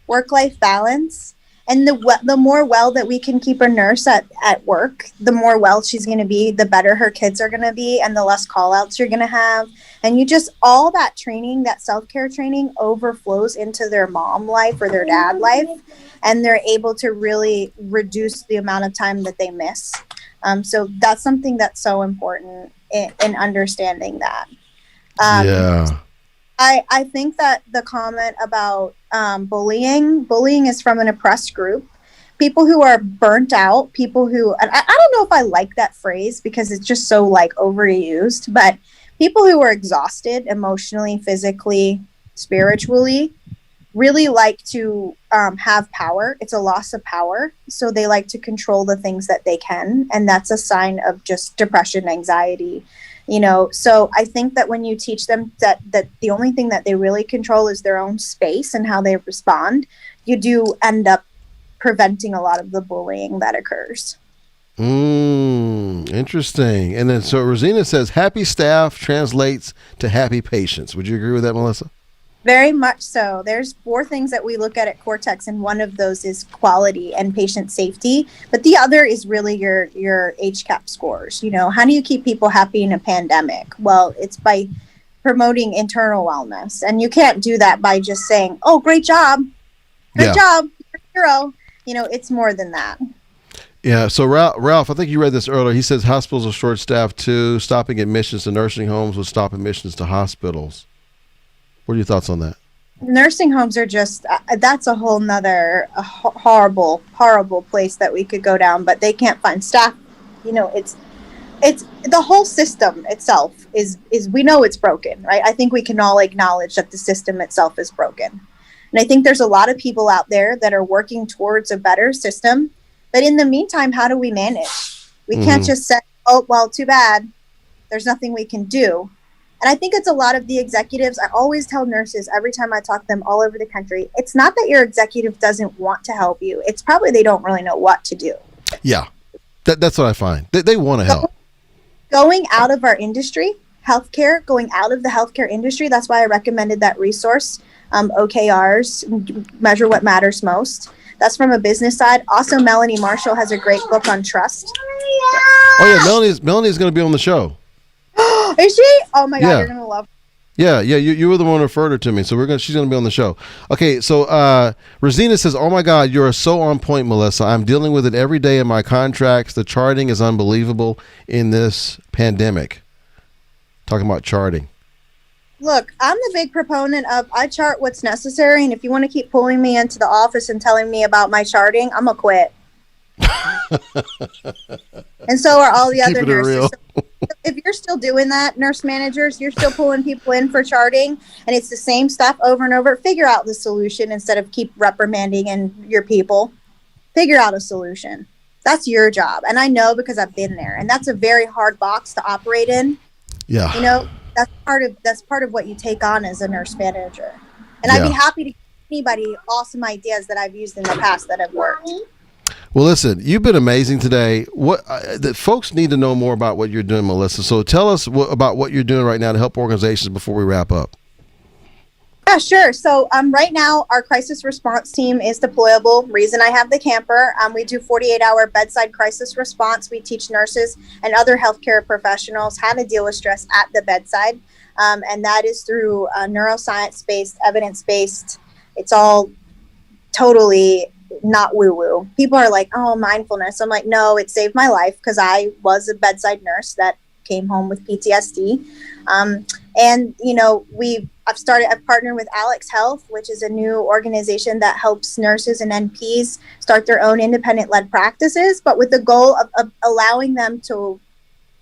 Work-life balance. And the more well that we can keep a nurse at work, the more well she's going to be, the better her kids are going to be, and the less call-outs you're going to have. And all that training, that self-care training overflows into their mom life or their dad life, and they're able to really reduce the amount of time that they miss. So that's something that's so important in understanding that. Yeah. I think that the comment about bullying is from an oppressed group. People who are burnt out, people who, and I don't know if I like that phrase because it's just so like overused, but people who are exhausted emotionally, physically, spiritually, really like to have power. It's a loss of power. So they like to control the things that they can. And that's a sign of just depression, anxiety. So I think that when you teach them that the only thing that they really control is their own space and how they respond, you do end up preventing a lot of the bullying that occurs. Interesting. And then so Rosina says happy staff translates to happy patients. Would you agree with that, Melissa? Very much so. There's 4 things that we look at Cortex, and one of those is quality and patient safety. But the other is really your HCAP scores. How do you keep people happy in a pandemic? Well, it's by promoting internal wellness. And you can't do that by just saying, oh, great job. Great job. You're a hero. It's more than that. Yeah. So Ralph, I think you read this earlier. He says hospitals are short-staffed too. Stopping admissions to nursing homes would stop admissions to hospitals. What are your thoughts on that? Nursing homes are just, that's a whole nother horrible place that we could go down, but they can't find staff. It's the whole system itself is we know it's broken, right? I think we can all acknowledge that the system itself is broken. And I think there's a lot of people out there that are working towards a better system. But in the meantime, how do we manage? We can't just say, oh, well, too bad. There's nothing we can do. And I think it's a lot of the executives. I always tell nurses every time I talk to them all over the country, it's not that your executive doesn't want to help you. It's probably they don't really know what to do. Yeah, that's what I find. They want to help. Going out of our industry, healthcare, going out of the healthcare industry, that's why I recommended that resource, OKRs, Measure What Matters Most. That's from a business side. Also, Melanie Marshall has a great book on trust. Oh yeah, Melanie's going to be on the show. Is she? Oh my God, Yeah. you're gonna love her. Yeah. You were the one who referred her to me, so she's gonna be on the show. Okay, so Rosina says, "Oh my God, you are so on point, Melissa. I'm dealing with it every day in my contracts. The charting is unbelievable in this pandemic." Talking about charting. Look, I'm the big proponent of I chart what's necessary, and if you want to keep pulling me into the office and telling me about my charting, I'm gonna quit. And so are all the other Keeping it nurses. real. So if you're still doing that, nurse managers, you're still pulling people in for charting, and it's the same stuff over and over. Figure out the solution instead of keep reprimanding your people. Figure out a solution. That's your job, and I know because I've been there, and that's a very hard box to operate in. Yeah. You know, that's part of what you take on as a nurse manager. And I'd be happy to give anybody awesome ideas that I've used in the past that have worked. Well, listen, you've been amazing today. What that folks need to know more about what you're doing, Melissa. So tell us about what you're doing right now to help organizations before we wrap up. Yeah, sure. So right now, our crisis response team is deployable. Reason I have the camper, we do 48-hour bedside crisis response. We teach nurses and other healthcare professionals how to deal with stress at the bedside. And that is through neuroscience-based, evidence-based. It's all totally not woo-woo. People are like, oh, mindfulness. I'm like, no, it saved my life because I was a bedside nurse that came home with PTSD. And, you know, I've partnered with Alex Health, which is a new organization that helps nurses and NPs start their own independent-led practices, but with the goal of allowing them to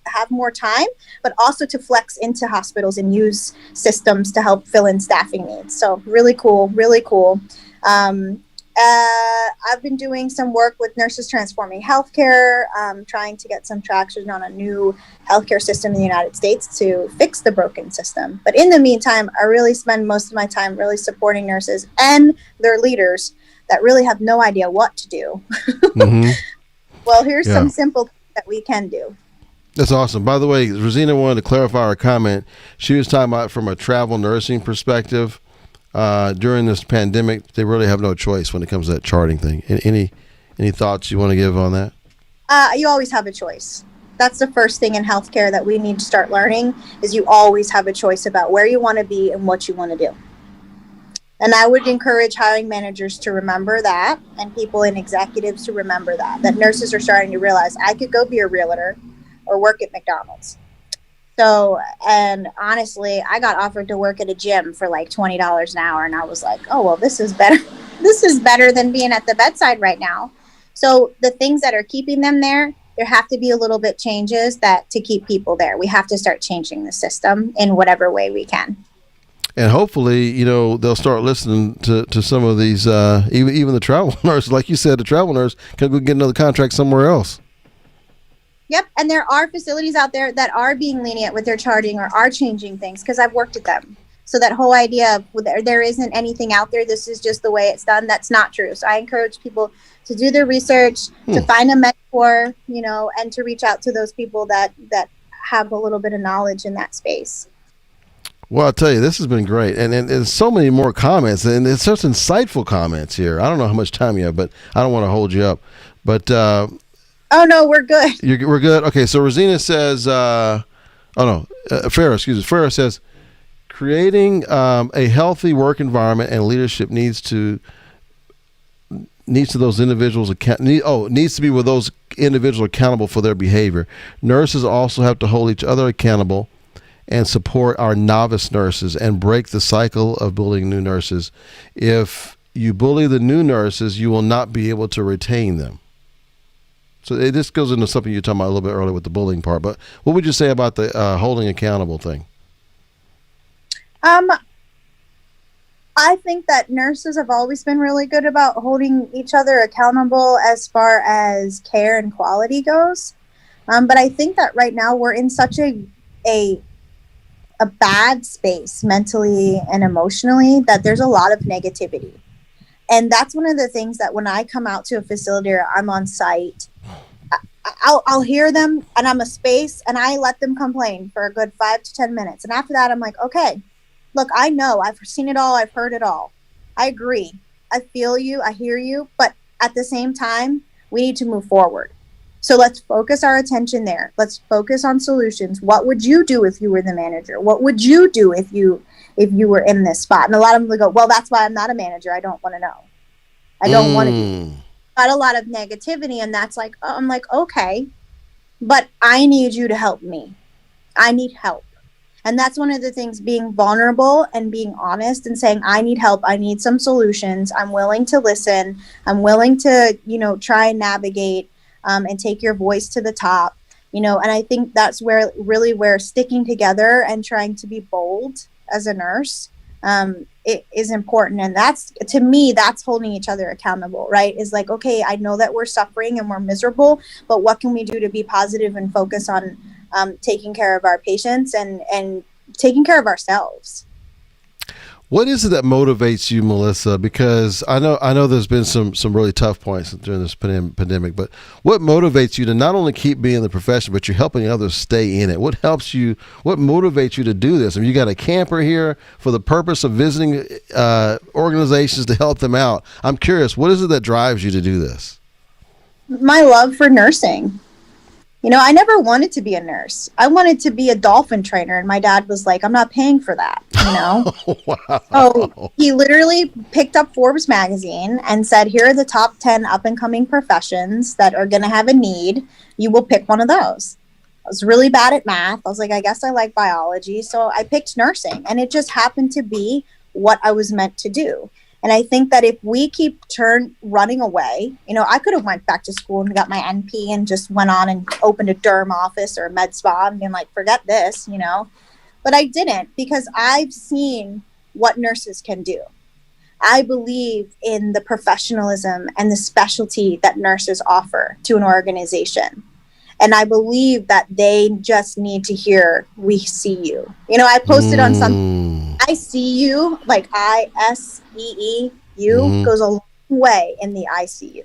have more time, but also to flex into hospitals and use systems to help fill in staffing needs. So really cool, really cool. I've been doing some work with Nurses Transforming Healthcare, trying to get some traction on a new healthcare system in the United States to fix the broken system. But in the meantime, I really spend most of my time really supporting nurses and their leaders that really have no idea what to do. Mm-hmm. Well, here's some simple things that we can do. That's awesome. By the way, Rosina wanted to clarify her comment. She was talking about from a travel nursing perspective. During this pandemic, they really have no choice when it comes to that charting thing. Any thoughts you want to give on that? You always have a choice. That's the first thing in healthcare that we need to start learning is you always have a choice about where you want to be and what you want to do. And I would encourage hiring managers to remember that and people in executives to remember that nurses are starting to realize I could go be a realtor or work at McDonald's. So, and honestly, I got offered to work at a gym for like $20 an hour. And I was like, oh, well, this is better. This is better than being at the bedside right now. So the things that are keeping them there have to be a little bit changes to keep people there. We have to start changing the system in whatever way we can. And hopefully, you know, they'll start listening to some of these, even the travel nurse. Like you said, the travel nurse can go get another contract somewhere else. Yep. And there are facilities out there that are being lenient with their charting or are changing things because I've worked at them. So that whole idea of there isn't anything out there, this is just the way it's done, that's not true. So I encourage people to do their research, to find a mentor, you know, and to reach out to those people that have a little bit of knowledge in that space. Well, I'll tell you, this has been great. And there's so many more comments, and it's such insightful comments here. I don't know how much time you have, but I don't want to hold you up. But oh, no, we're good. We're good? Okay, so Rosina says, Farrah says, creating a healthy work environment and leadership needs to those individuals needs to be with those individuals accountable for their behavior. Nurses also have to hold each other accountable and support our novice nurses and break the cycle of bullying new nurses. If you bully the new nurses, you will not be able to retain them. So this goes into something you were talking about a little bit earlier with the bullying part. But what would you say about the holding accountable thing? I think that nurses have always been really good about holding each other accountable as far as care and quality goes. But I think that right now we're in such a bad space mentally and emotionally that there's a lot of negativity. And that's one of the things that when I come out to a facility or I'm on site, I'll hear them and I'm a space and I let them complain for a good 5 to 10 minutes. And after that, I'm like, okay, look, I know I've seen it all. I've heard it all. I agree. I feel you. I hear you. But at the same time, we need to move forward. So let's focus our attention there. Let's focus on solutions. What would you do if you were the manager? What would you do if you were in this spot? And a lot of them will go, well, that's why I'm not a manager. I don't want to know. I don't want to be. Got a lot of negativity, and that's like, I'm like, okay, but I need you to help me. I need help. And that's one of the things, being vulnerable and being honest and saying, I need help. I need some solutions. I'm willing to listen. I'm willing to, try and navigate and take your voice to the top, and I think that's where sticking together and trying to be bold as a nurse it is important. And that's, to me, that's holding each other accountable, right? Is like, okay, I know that we're suffering and we're miserable, but what can we do to be positive and focus on taking care of our patients and taking care of ourselves? What is it that motivates you, Melissa? Because I know there's been some really tough points during this pandemic, but what motivates you to not only keep being in the profession, but you're helping others stay in it? What motivates you to do this? I mean, you got a camper here for the purpose of visiting organizations to help them out. I'm curious, what is it that drives you to do this? My love for nursing. I never wanted to be a nurse. I wanted to be a dolphin trainer. And my dad was like, I'm not paying for that, Wow. So he literally picked up Forbes magazine and said, here are the top 10 up and coming professions that are going to have a need. You will pick one of those. I was really bad at math. I was like, I guess I like biology. So I picked nursing, and it just happened to be what I was meant to do. And I think that if we keep running away, I could have went back to school and got my NP and just went on and opened a derm office or a med spa and been like, forget this, But I didn't, because I've seen what nurses can do. I believe in the professionalism and the specialty that nurses offer to an organization. And I believe that they just need to hear, we see you. I posted on something, I see you, like ISEEU goes a long way in the ICU.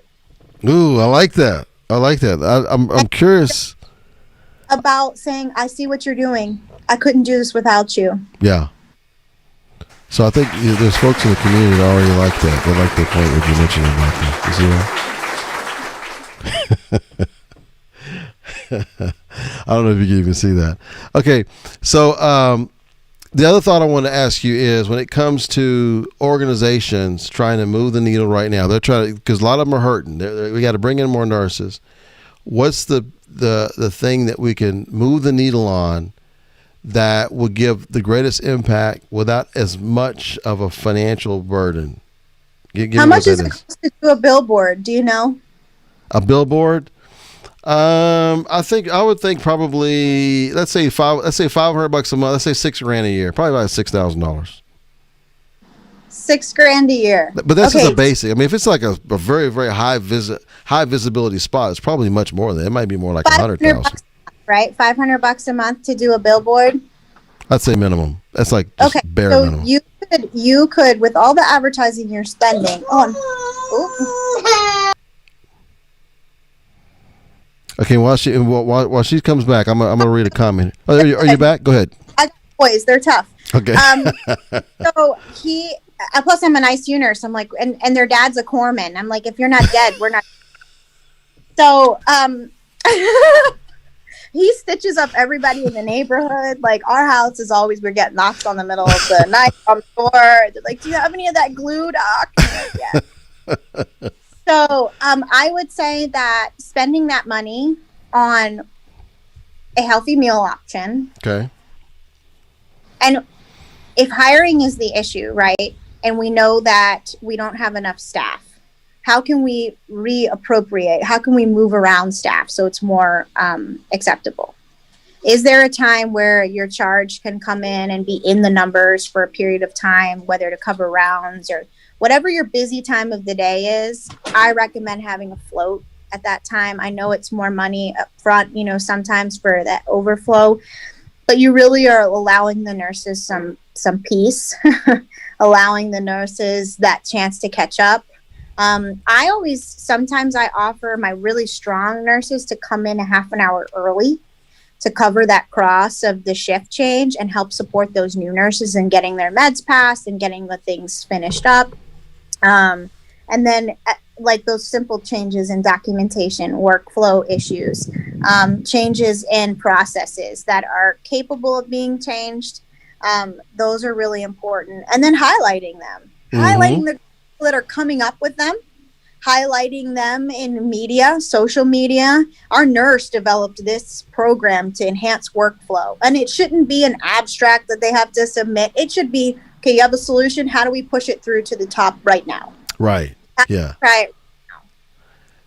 Ooh, I like that. I'm curious about saying, I see what you're doing. I couldn't do this without you. Yeah. So I think there's folks in the community that already like that. They like the point that you mentioned about that. You see that? I don't know if you can even see that. Okay, so the other thought I want to ask you is, when it comes to organizations trying to move the needle right now, they're trying to, because a lot of them are hurting. We got to bring in more nurses. What's the thing that we can move the needle on that will give the greatest impact without as much of a financial burden? How much is it cost to do a billboard? Do you know? A billboard? I would think probably, let's say $500 a month. Let's say $6,000 a year. Probably about $6,000. $6,000 a year. But that's just a basic. I mean, if it's like a very, very high visibility spot, it's probably much more than that. It might be more like $100,000. Right? $500 a month to do a billboard. I'd say minimum. That's like just bare minimum. You could, with all the advertising you're spending on. Okay, while she comes back, I'm gonna read a comment. Oh, are you back? Go ahead. Boys, they're tough. Okay. So plus I'm an ICU nurse. I'm like, and their dad's a corpsman. I'm like, if you're not dead, we're not. So he stitches up everybody in the neighborhood. Like, our house is always, we're getting knocked on the middle of the night on the door. They're like, do you have any of that glue, doc? I'm like, yeah. So I would say that spending that money on a healthy meal option. Okay. And if hiring is the issue, right, and we know that we don't have enough staff, how can we reappropriate? How can we move around staff so it's more acceptable? Is there a time where your charge can come in and be in the numbers for a period of time, whether to cover rounds or whatever your busy time of the day is? I recommend having a float at that time. I know it's more money up front, sometimes for that overflow, but you really are allowing the nurses some peace, allowing the nurses that chance to catch up. Sometimes I offer my really strong nurses to come in a half an hour early to cover that cross of the shift change and help support those new nurses in getting their meds passed and getting the things finished up. And then like those simple changes in documentation, workflow issues, changes in processes that are capable of being changed. Those are really important. And then highlighting them, highlighting the people that are coming up with them, highlighting them in media, social media. Our nurse developed this program to enhance workflow. And it shouldn't be an abstract that they have to submit. It should be, okay, you have a solution. How do we push it through to the top right now? Right. Yeah. Right. In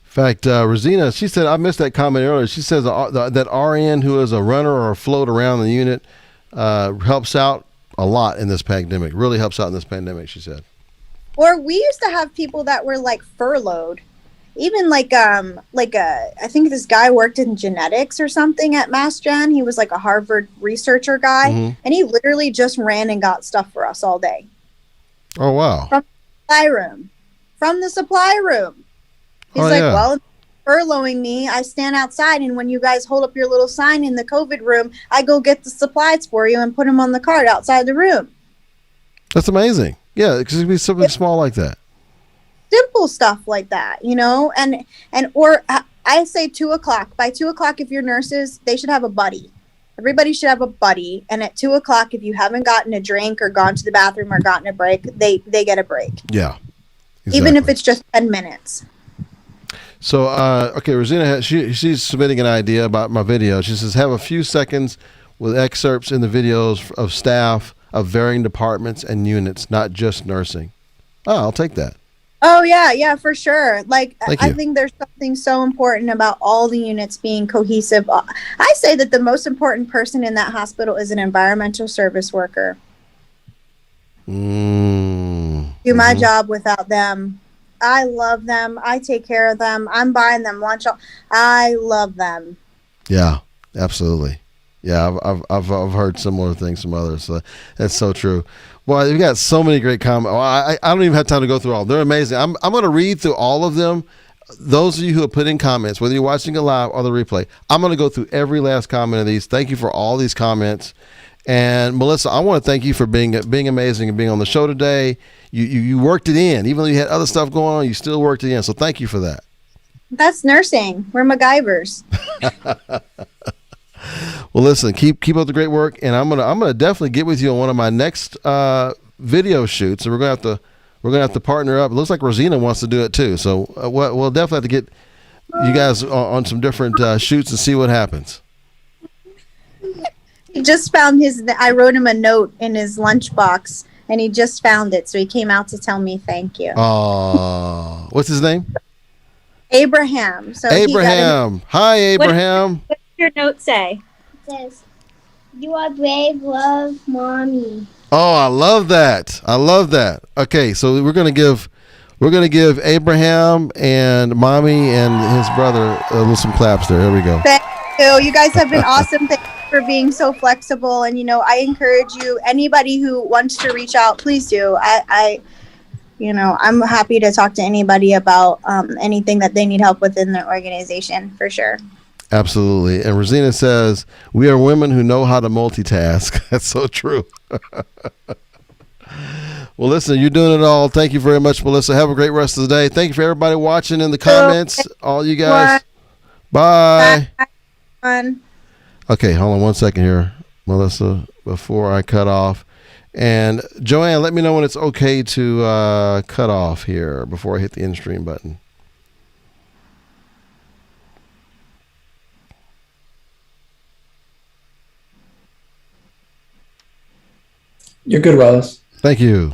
fact, Rosina, she said, I missed that comment earlier. She says that RN who is a runner or a float around the unit helps out a lot in this pandemic, really helps out in this pandemic, she said. Or we used to have people that were like furloughed. Even I think this guy worked in genetics or something at Mass Gen. He was like a Harvard researcher guy, and he literally just ran and got stuff for us all day. Oh, wow. From the supply room. He's well, furloughing me. I stand outside, and when you guys hold up your little sign in the COVID room, I go get the supplies for you and put them on the cart outside the room. That's amazing. Yeah, it could be something small like that. Simple stuff like that, or I say 2:00. By 2:00, if you're nurses, they should have a buddy. Everybody should have a buddy. And at 2:00, if you haven't gotten a drink or gone to the bathroom or gotten a break, they get a break. Yeah. Exactly. Even if it's just 10 minutes. So, okay, Rosina, she's submitting an idea about my video. She says, have a few seconds with excerpts in the videos of staff of varying departments and units, not just nursing. Oh, I'll take that. Oh, yeah, for sure. Thank you. I think there's something so important about all the units being cohesive. I say that the most important person in that hospital is an environmental service worker. Do my job without them. I love them. I take care of them. I'm buying them lunch. I love them. Yeah, absolutely. Yeah, I've heard similar things from others. So that's so true. Well, you've got so many great comments. I don't even have time to go through all. They're amazing. I'm going to read through all of them. Those of you who have put in comments, whether you're watching it live or the replay, I'm going to go through every last comment of these. Thank you for all these comments. And Melissa, I want to thank you for being amazing and being on the show today. You worked it in. Even though you had other stuff going on, you still worked it in. So thank you for that. That's nursing. We're MacGyvers. Well, listen, keep up the great work, and I'm gonna definitely get with you on one of my next video shoots. And we're gonna have to partner up. It looks like Rosina wants to do it too. So we'll definitely have to get you guys on some different shoots and see what happens. He just found I wrote him a note in his lunchbox, and he just found it. So he came out to tell me thank you. Oh, what's his name? Abraham. So Abraham. Hi, Abraham. What does your note say? It says, "You are brave, love, mommy." Oh, I love that. Okay, so we're gonna give Abraham and mommy and his brother some claps there. Here we go. Thank you. You guys have been awesome. Thank you for being so flexible. And I encourage you. Anybody who wants to reach out, please do. I'm happy to talk to anybody about anything that they need help with in their organization, for sure. Absolutely. And Rosina says, we are women who know how to multitask. That's so true. Well, listen, you're doing it all. Thank you very much, Melissa. Have a great rest of the day. Thank you for everybody watching in the comments. All you guys. Bye. Bye. Okay, hold on one second here, Melissa, before I cut off. And Joanne, let me know when it's okay to cut off here before I hit the end stream button. You're good, Rollis. Thank you.